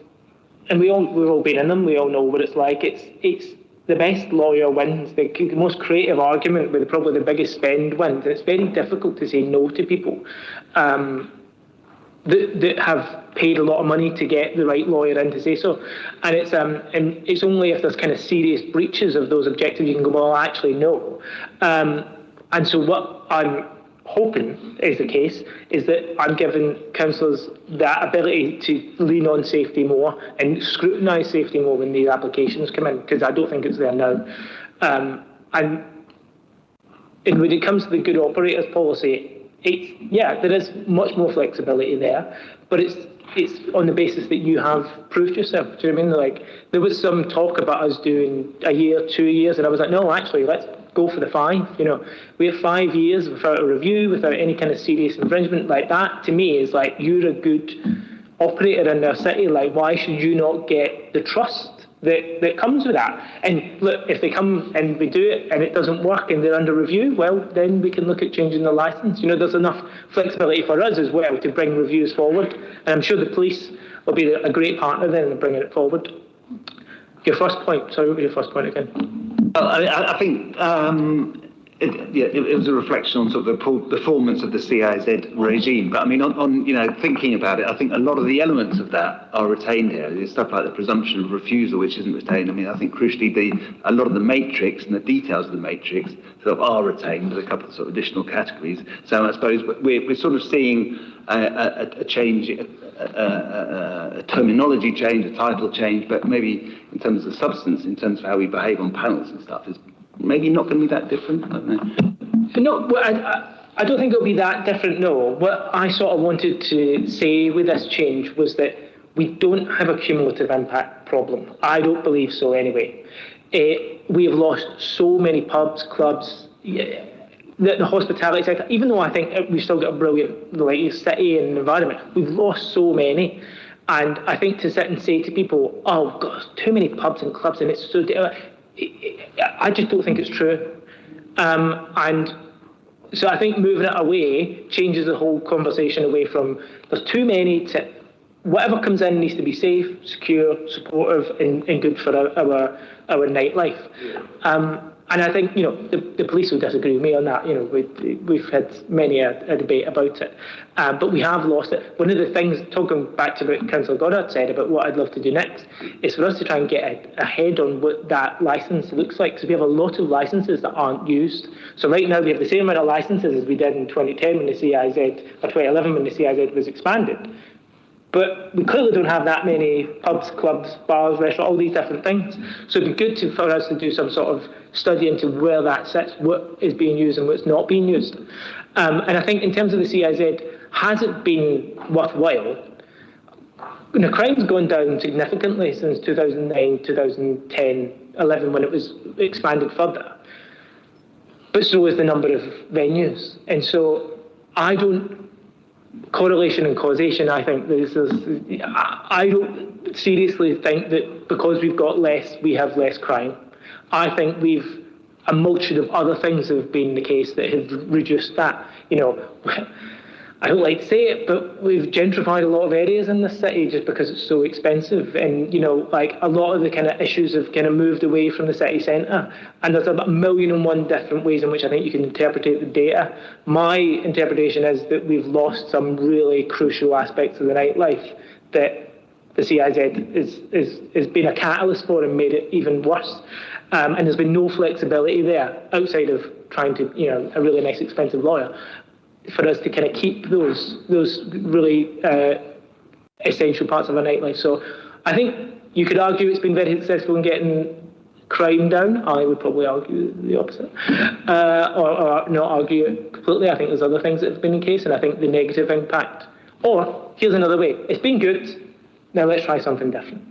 and we've all been in them, we all know what it's like. It's the best lawyer wins, the most creative argument with probably the biggest spend wins. It's very difficult to say no to people that have paid a lot of money to get the right lawyer in to say so. And it's only if there's kind of serious breaches of those objectives you can go, well, actually, no. And so what I'm hoping is the case is that I'm giving councillors that ability to lean on safety more and scrutinise safety more when these applications come in, because I don't think it's there now. And when it comes to the good operators policy, there is much more flexibility there, but it's on the basis that you have proved yourself. Do you know what I mean? Like, there was some talk about us doing a year, 2 years, and I was like, no, actually, let's go for the 5. You know, we have 5 years without a review, without any kind of serious infringement. Like, that to me is like, you're a good operator in their city. Like, why should you not get the trust that comes with that? And look, if they come and we do it and it doesn't work and they're under review, well, then we can look at changing the licence. You know, there's enough flexibility for us as well to bring reviews forward. And I'm sure the police will be a great partner then in bringing it forward. Your first point, sorry, what was your first point again? I think it was a reflection on sort of the performance of the CIZ regime. But I mean, on you know, thinking about it, I think a lot of the elements of that are retained here. There's stuff like the presumption of refusal, which isn't retained. I mean, I think crucially, a lot of the matrix and the details of the matrix sort of are retained with a couple of sort of additional categories. So I suppose we're sort of seeing a change, a terminology change, a title change, but maybe in terms of substance, in terms of how we behave on panels and stuff, is maybe not going to be that different. I don't know. No, well, I don't think it'll be that different, no. What I sort of wanted to say with this change was that we don't have a cumulative impact problem. I don't believe so anyway. We have lost so many pubs, clubs, the hospitality sector, even though I think we've still got a brilliant city and environment, we've lost so many. And I think to sit and say to people, oh, God, too many pubs and clubs and it's so... I just don't think it's true. And so I think moving it away changes the whole conversation away from there's too many to whatever comes in needs to be safe, secure, supportive, and good for our nightlife. And I think, you know, the police will disagree with me on that. You know, we've had many a debate about it, but we have lost it. One of the things, talking back to what Councillor Goddard said about what I'd love to do next, is for us to try and get ahead on what that licence looks like, because we have a lot of licences that aren't used. So right now we have the same amount of licences as we did in 2010 when the CIZ, or 2011 when the CIZ was expanded. But we clearly don't have that many pubs, clubs, bars, restaurants, all these different things. So it'd be good for us to do some sort of study into where that sits, what is being used and what's not being used. And I think in terms of the CIZ, has it been worthwhile? The crime's gone down significantly since 2009, 2010, 11 when it was expanded further. But so is the number of venues. And so correlation and causation, I think I don't seriously think that because we've got less, we have less crime. I think a multitude of other things have been the case that have reduced that. You know, I don't like to say it, but we've gentrified a lot of areas in the city just because it's so expensive. And, you know, like a lot of the kind of issues have kind of moved away from the city centre. And there's a million and one different ways in which I think you can interpret the data. My interpretation is that we've lost some really crucial aspects of the nightlife that the CIZ has been a catalyst for and made it even worse. And there's been no flexibility there outside of trying to, you know, a really nice expensive lawyer, for us to kind of keep those really essential parts of our nightlife. So I think you could argue it's been very successful in getting crime down. I would probably argue the opposite, or not argue it completely. I think there's other things that have been the case, and I think the negative impact. Or here's another way: it's been good. Now let's try something different.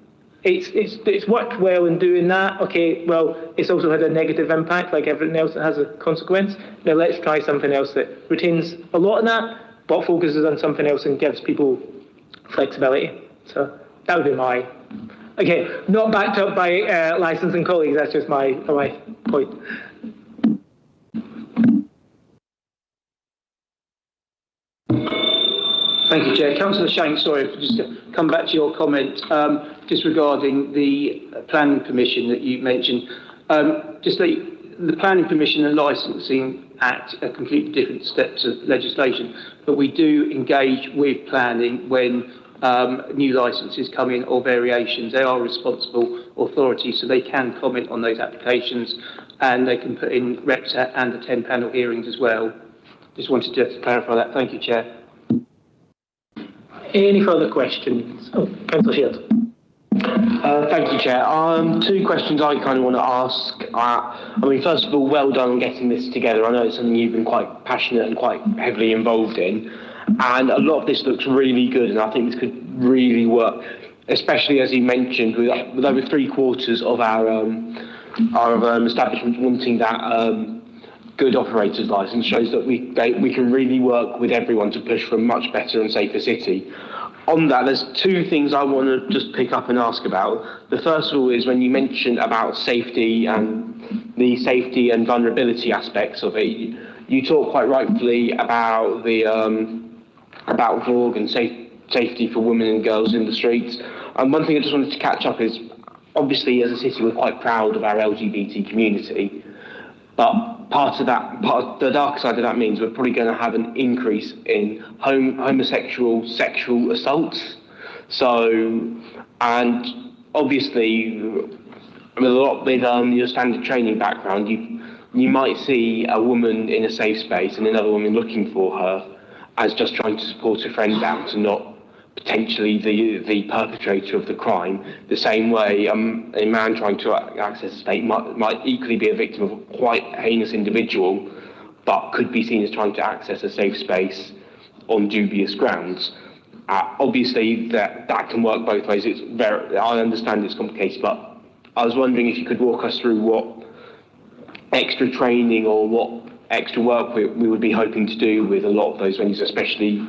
It's worked well in doing that. Okay, well, it's also had a negative impact, like everything else that has a consequence. Now let's try something else that retains a lot of that, but focuses on something else and gives people flexibility. So that would be my, again, not backed up by licensing colleagues. That's just my point. Thank you, Chair. Councillor Shanks, sorry, just to come back to your comment just regarding the Planning Permission that you mentioned. Just the Planning Permission and Licensing Act are completely different steps of legislation, but we do engage with planning when new licences come in or variations. They are responsible authorities, so they can comment on those applications and they can put in reps and attend panel hearings as well. Just wanted to clarify that. Thank you, Chair. Any further questions? Oh, Councillor Shield. Thank you, Chair. 2 questions I kind of want to ask. I mean, first of all, well done on getting this together. I know it's something you've been quite passionate and quite heavily involved in. And a lot of this looks really good, and I think this could really work, especially as you mentioned, with over 3/4 of our establishments wanting that good operator's license, shows that we can really work with everyone to push for a much better and safer city. On that, there's two things I want to just pick up and ask about. The first of all is when you mentioned about safety and the safety and vulnerability aspects of it. You talk quite rightfully about the about VOG and safety for women and girls in the streets. And one thing I just wanted to catch up is, obviously, as a city, we're quite proud of our LGBT community, but the dark side of that means we're probably going to have an increase in homosexual sexual assaults. So, and obviously, with your standard training background, you might see a woman in a safe space and another woman looking for her as just trying to support a friend out and not potentially the perpetrator of the crime. The same way a man trying to access a state might equally be a victim of a quite heinous individual, but could be seen as trying to access a safe space on dubious grounds. Obviously, that can work both ways. I understand it's complicated, but I was wondering if you could walk us through what extra training or what extra work we would be hoping to do with a lot of those venues, especially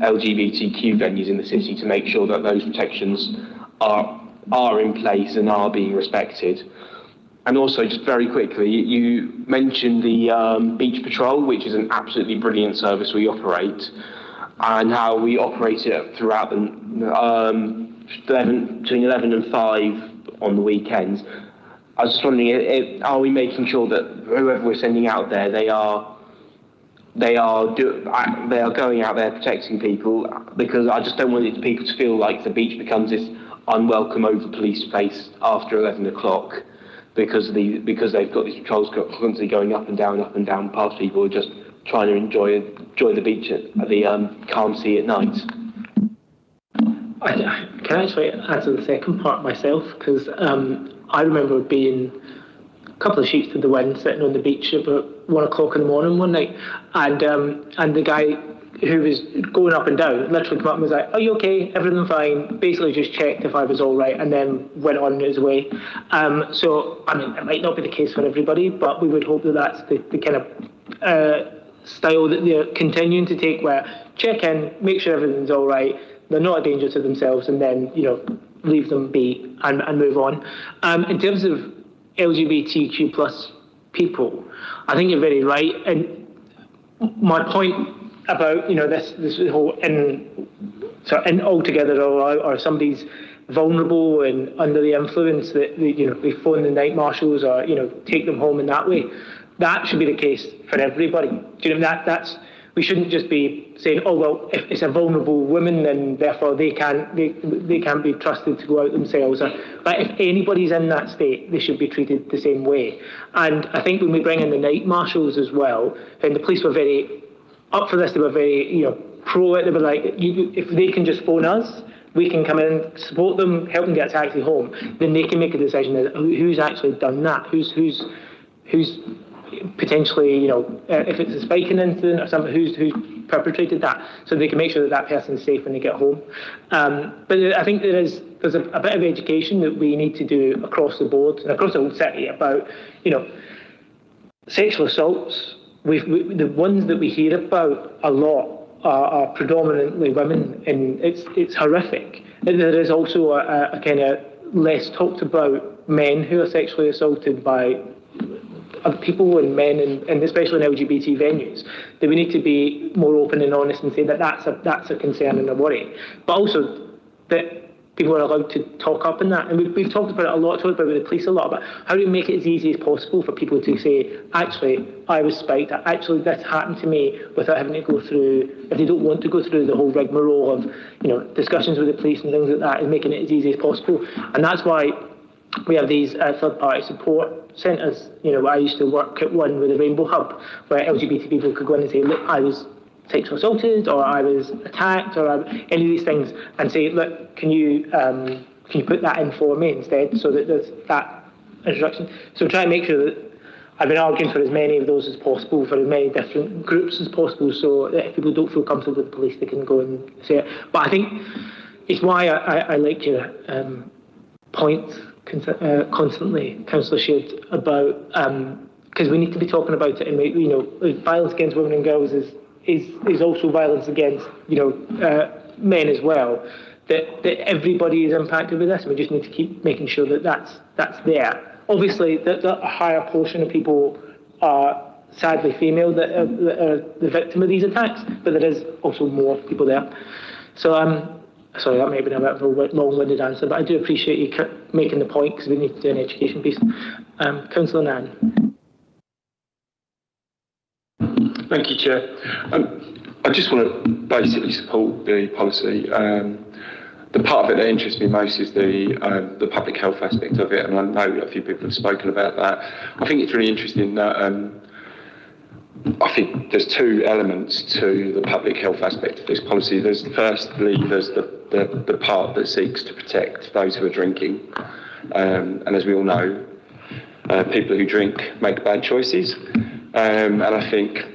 LGBTQ venues in the city, to make sure that those protections are in place and are being respected. And also, just very quickly, you mentioned the Beach Patrol, which is an absolutely brilliant service we operate, and how we operate it throughout between 11 and 5 on the weekends. I was just wondering, are we making sure that whoever we're sending out there, they are going out there protecting people? Because I just don't want people to feel like the beach becomes this unwelcome over-policed place after 11 o'clock, because they've got these patrols constantly going up and down past people who are just trying to enjoy the beach at the calm sea at night. I can actually answer the second part myself, because I remember being a couple of sheets to the wind, sitting on the beach at about 1 o'clock in the morning one night, and the guy who was going up and down literally came up and was like, "Are you okay? Everything fine?" Basically just checked if I was all right, and then went on his way. So, I mean, it might not be the case for everybody, but we would hope that that's the kind of style that they're continuing to take, where check in, make sure everything's all right, they're not a danger to themselves, and then, leave them be and move on. In terms of LGBTQ plus people, I think you're very right. And my point about, this whole in altogether, or somebody's vulnerable and under the influence, that they phone the night marshals or take them home in that way, that should be the case for everybody. Do you know that's we shouldn't just be saying, oh well, if it's a vulnerable woman, then therefore they can't be trusted to go out themselves. But if anybody's in that state, they should be treated the same way. And I think when we bring in the night marshals as well, and the police were very up for this, they were very pro it. They were like, if they can just phone us, we can come in, support them, help them get a taxi home, then they can make a decision as who's actually done that, who's potentially, if it's a spiking incident or something, who's perpetrated that, so they can make sure that person's safe when they get home. But I think there's a bit of education that we need to do across the board and across the whole city about, sexual assaults. The ones that we hear about a lot are predominantly women, and it's horrific. There is also a kind of less talked about men who are sexually assaulted by other people and men, and especially in LGBT venues, that we need to be more open and honest and say that that's a concern and a worry, but also that people are allowed to talk up in that. And we've talked about it a lot, talked about it with the police a lot, about how do we make it as easy as possible for people to say, actually, I was spiked, actually this happened to me, without having to go through, if they don't want to go through the whole rigmarole of discussions with the police and things like that, and making it as easy as possible. And that's why we have these third-party support centres. I used to work at one with a Rainbow Hub, where LGBT people could go in and say, look, I was sexually assaulted, or I was attacked, or any of these things, and say, look, can you put that in for me instead, so that there's that introduction. So try and make sure that I've been arguing for as many of those as possible, for as many different groups as possible, so that if people don't feel comfortable with the police, they can go and say it. But I think it's why I like your points constantly, Councillor Shield, about because we need to be talking about it, and you know, violence against women and girls is also violence against, you know, men as well. That everybody is impacted with this, and we just need to keep making sure that that's there. Obviously, that a higher portion of people are sadly female that are the victim of these attacks, but there is also more people there. So sorry, that may have been a bit of a long-winded answer, but I do appreciate you making the point, because we need to do an education piece. Councillor Nan. Thank you, Chair. I just want to basically support the policy. The part of it that interests me most is the public health aspect of it, and I know a few people have spoken about that. I think it's really interesting that I think there's two elements to the public health aspect of this policy. There's the part that seeks to protect those who are drinking, and as we all know, people who drink make bad choices, and I think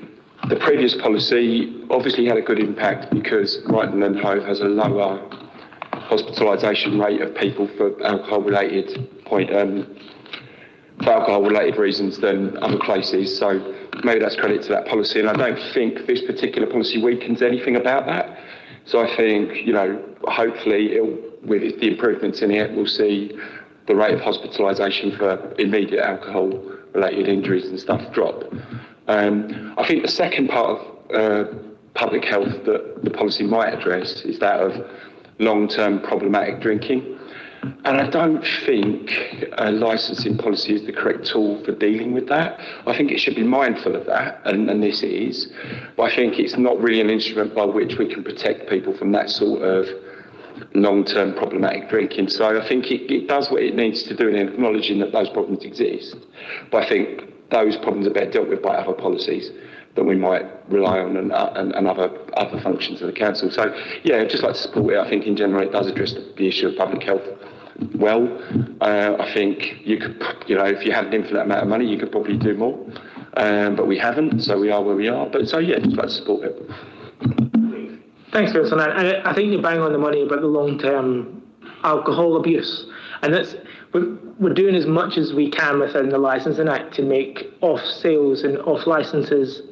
the previous policy obviously had a good impact because Brighton and Hove has a lower hospitalisation rate of people for alcohol-related reasons than other places. So maybe that's credit to that policy, and I don't think this particular policy weakens anything about that. So I think, you know, hopefully with the improvements in it, we'll see the rate of hospitalisation for immediate alcohol-related injuries and stuff drop. I think the second part of public health that the policy might address is that of long-term problematic drinking. And I don't think a licensing policy is the correct tool for dealing with that. I think it should be mindful of that, and this is, but I think it's not really an instrument by which we can protect people from that sort of long-term problematic drinking. So I think it does what it needs to do in acknowledging that those problems exist. But I think those problems are better dealt with by other policies that we might rely on and other functions of the council. So yeah, I'd just like to support it. I think in general it does address the issue of public health well. I think you could, you know, if you had an infinite amount of money, you could probably do more, but we haven't, so we are where we are. But so yeah, just like to support it. Thanks, Councillor Nan. I think you're bang on the money about the long-term alcohol abuse, and that's we're doing as much as we can within the Licensing Act to make off sales and off licences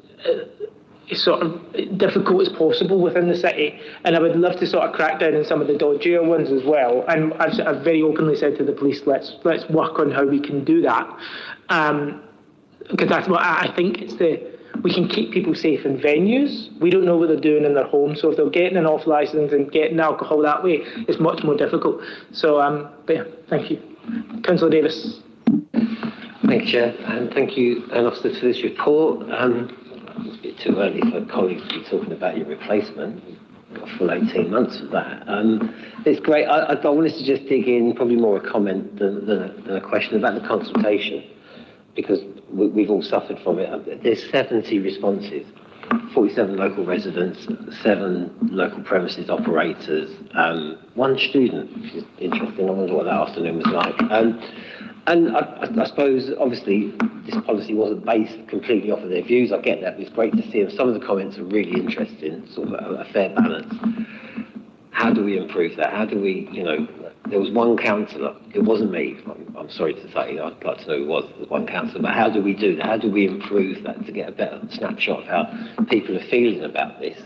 as sort of difficult as possible within the city, and I would love to sort of crack down on some of the dodgier ones as well. And I've very openly said to the police, let's work on how we can do that, because that's what I think we can keep people safe in venues. We don't know what they're doing in their homes, so if they're getting an off licence and getting alcohol that way, it's much more difficult. So, but yeah, thank you. Councillor Davis. Thank you, Chair, and thank you, Officer, for this report. It's a bit too early for colleagues to be talking about your replacement. We've got a full 18 months of that. It's great. I wanted to just dig in, probably more a comment than a question about the consultation, because we've all suffered from it. There's 70 responses, 47 local residents, 7 local premises operators, 1 student, which is interesting. I wonder what that afternoon was like. And I suppose, obviously, this policy wasn't based completely off of their views. I get that, but it's great to see them. Some of the comments are really interesting, sort of a fair balance. How do we improve that? How do we, you know, there was one councillor, it wasn't me, I'm sorry to say, I'd like to know who it was one councillor, but how do we do that? How do we improve that to get a better snapshot of how people are feeling about this?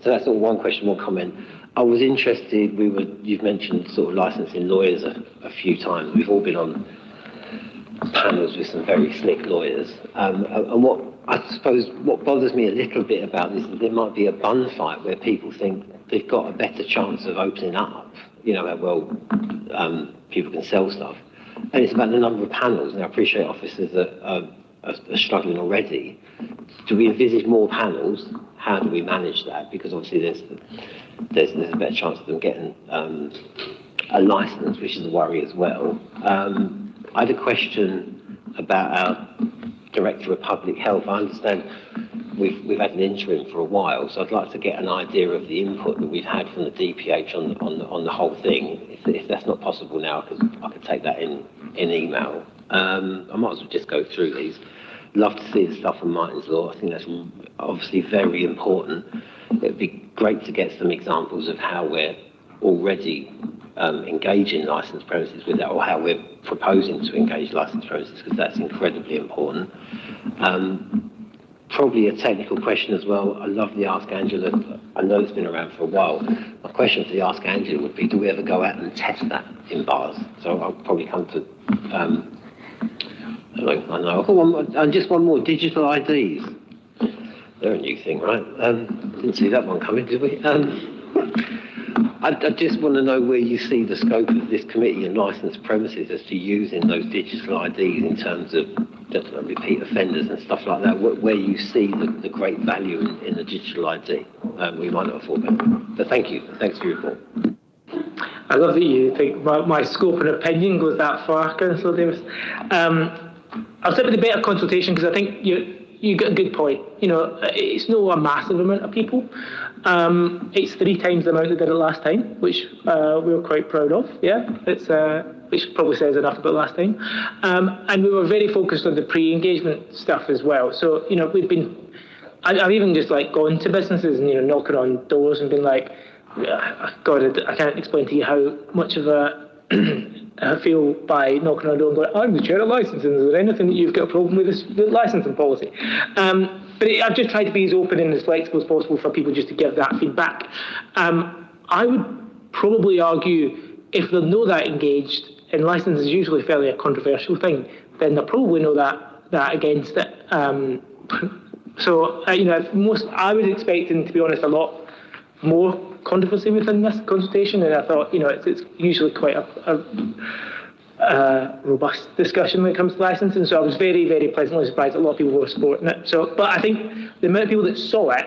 So that's sort of one question, one comment. I was interested, you've mentioned sort of licensing lawyers a few times. We've all been on panels with some very slick lawyers. And what I suppose what bothers me a little bit about this is there might be a bun fight where people think they've got a better chance of opening up, you know, well, people can sell stuff. And it's about the number of panels, and I appreciate officers that are struggling already. Do we envisage more panels? How do we manage that? Because obviously there's a better chance of them getting a licence, which is a worry as well. I had a question about our Director of Public Health. I understand we've had an interim for a while, so I'd like to get an idea of the input that we've had from the DPH on the whole thing. If that's not possible now, I could take that in email. I might as well just go through these. Love to see the stuff on Martin's Law. I think that's obviously very important. It'd be great to get some examples of how we're already engaging licensed premises with that, or how we're proposing to engage licensed premises, because that's incredibly important. Probably a technical question as well. I love the Ask Angela. I know it's been around for a while. My question for the Ask Angela would be, do we ever go out and test that in bars? So I'll probably come to, I know. And just one more, digital IDs. They're a new thing, right? Didn't see that one coming, did we? I just want to know where you see the scope of this committee and licensed premises as to using those digital IDs in terms of repeat offenders and stuff like that, where you see the great value in the digital ID. We might not have thought about. But thank you. Thanks for your report. I love that you think my scope and opinion goes that far, Councillor Davis. I'll start with the better consultation, because I think you got a good point. It's not a massive amount of people. It's 3 times the amount that did it last time, which we were quite proud of. Yeah, it's which probably says enough about last time. And we were very focused on the pre-engagement stuff as well. So we've been. I've even just gone to businesses and knocking on doors and been like, God, I can't explain to you how much of a I feel by knocking on the door and going, I'm the chair of licensing, is there anything that you've got a problem with this licensing policy? But I've just tried to be as open and as flexible as possible for people just to give that feedback. I would probably argue if they're not that engaged, and licensing is usually fairly a controversial thing, then they're probably not that against it. So I was expecting, to be honest, a lot more controversy within this consultation, and I thought it's usually quite a robust discussion when it comes to licensing. So I was very, very pleasantly surprised that a lot of people were supporting it. But I think the amount of people that saw it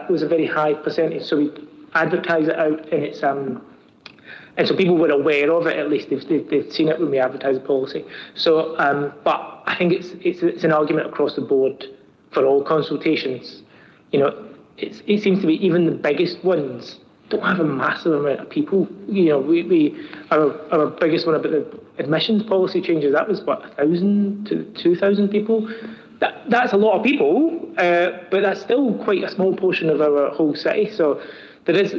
was a very high percentage. So we advertise it out, and it's and so people were aware of it. At least they've seen it when we advertise the policy. So, but I think it's an argument across the board for all consultations. It seems to be even the biggest ones don't have a massive amount of people. Our biggest one about the admissions policy changes, that was 1,000 to 2,000 people. That's a lot of people, but that's still quite a small portion of our whole city. So there's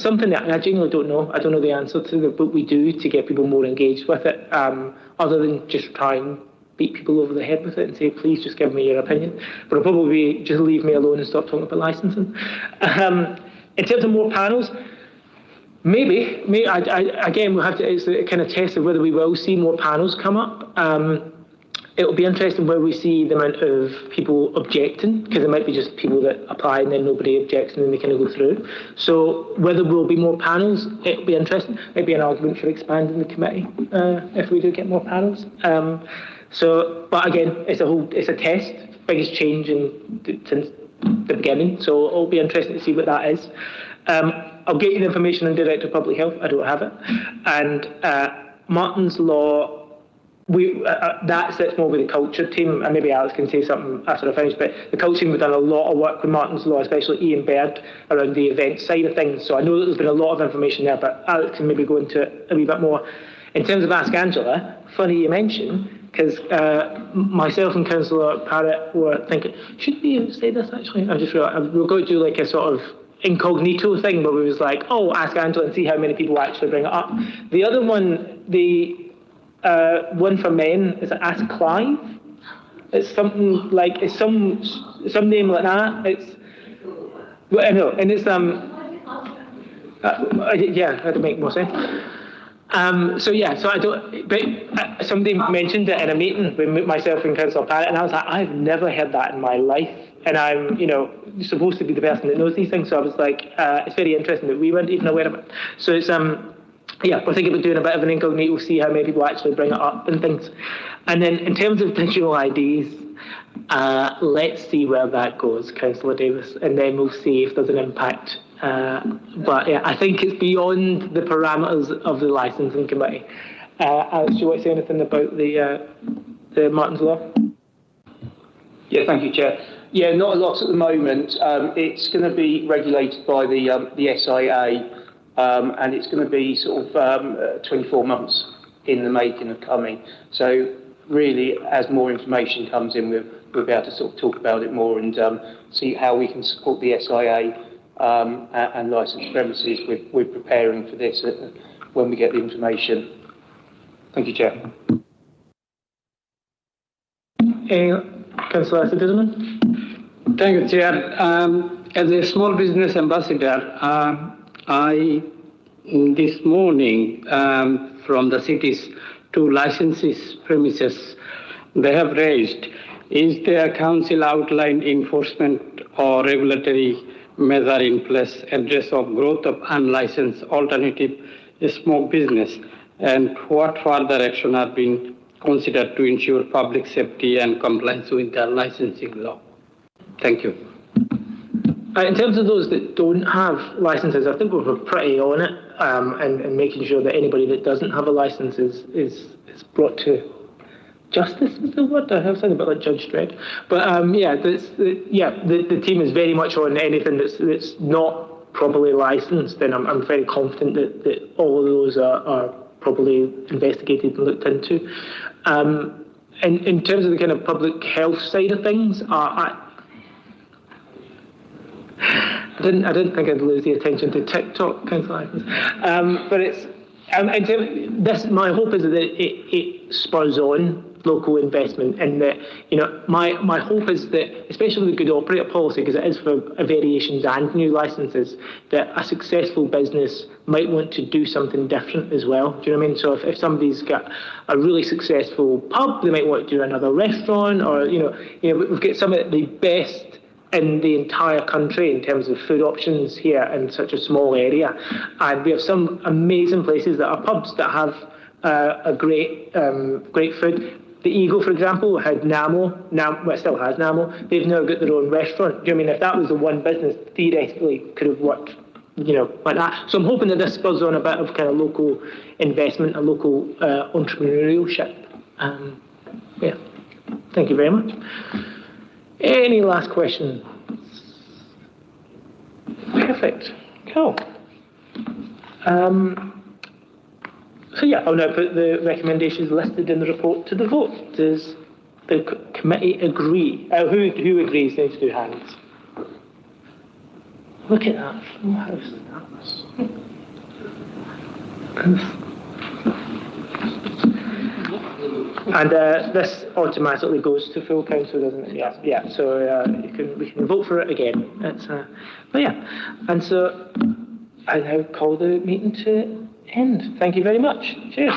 something that I genuinely don't know. I don't know the answer to what we do to get people more engaged with it, other than just try and beat people over the head with it and say, please just give me your opinion. But it'll probably be just leave me alone and stop talking about licensing. In terms of more panels, maybe again, we'll have to, it's a kind of test of whether we will see more panels come up. It'll be interesting where we see the amount of people objecting, because there might be just people that apply and then nobody objects and then they kind of go through. So whether there will be more panels, it'll be interesting. Maybe an argument for expanding the committee if we do get more panels. But again, it's a test, biggest change since the beginning. So it'll be interesting to see what that is. I'll get you the information on Director of Public Health. I don't have it. And Martin's Law, that sits more with the culture team, and maybe Alex can say something after I finish, but the culture team have done a lot of work with Martin's Law, especially Ian Baird, around the event side of things. So I know that there's been a lot of information there, but Alex can maybe go into it a wee bit more. In terms of Ask Angela, funny you mention, because myself and Councillor Parrott were thinking, should we say this actually? I just realised we're going to do a sort of incognito thing where we was like, ask Angela and see how many people actually bring it up. The other one, the one for men, is Ask Clive. It's something like, it's some name like that. I know, and it's that'd make more sense. So I don't, but somebody mentioned it in a meeting with myself and Councillor Parrott, and I was like, I've never heard that in my life, and I'm, supposed to be the person that knows these things, so I was like, it's very interesting that we weren't even aware of it. So it's, we're thinking about doing a bit of an incognito, see how many people actually bring it up and things. And then in terms of digital IDs, let's see where that goes, Councillor Davis, and then we'll see if there's an impact. But yeah, I think it's beyond the parameters of the licensing committee. Alex, do you want to say anything about the Martin's Law? Yeah, thank you, Chair. Yeah, not a lot at the moment. It's going to be regulated by the SIA, and it's going to be sort of 24 months in the making of coming. So really, as more information comes in, we'll be able to sort of talk about it more and see how we can support the SIA and licensed premises. We're preparing for this when we get the information. Thank you, Chair. Councillor Fitzgerald. Thank you, Chair. As a small business ambassador, I this morning from the city's 2 licenses premises they have raised, is there council outlined enforcement or regulatory measure in place address of growth of unlicensed alternative smoke business, and what further action are being considered to ensure public safety and compliance with the licensing law? Thank you. In terms of those that don't have licenses, I think we're pretty on it, and making sure that anybody that doesn't have a license is brought to justice, is the word? I have something about like Judge Dredd. But the team is very much on anything that's not properly licensed, and I'm very confident that all of those are properly investigated and looked into. And in terms of the kind of public health side of things, I didn't think I'd lose the attention to TikTok, Councillor Atkins. But it's this. My hope is that it spurs on local investment, and that my hope is that, especially with the good operator policy, because it is for variations and new licences, that a successful business might want to do something different as well. Do you know what I mean? So if somebody's got a really successful pub, they might want to do another restaurant, or we've got some of the best in the entire country in terms of food options here in such a small area, and we have some amazing places that are pubs that have a great food. The Eagle, for example, had Namo, well, it still has Namo. They've now got their own restaurant. Do you know what I mean? If that was the one business, theoretically could have worked, like that. So I'm hoping that this spurs on a bit of kind of local investment and local entrepreneurship. Yeah, thank you very much. Any last questions? Perfect. Cool. So yeah, I'll now put the recommendations listed in the report to the vote. Does the committee agree? Who agrees? Needs to do hands. Look at that full house. And this automatically goes to full council, doesn't it? Yeah. Yeah. So we can vote for it again. It's but yeah, and so I now call the meeting to end. Thank you very much. Cheers.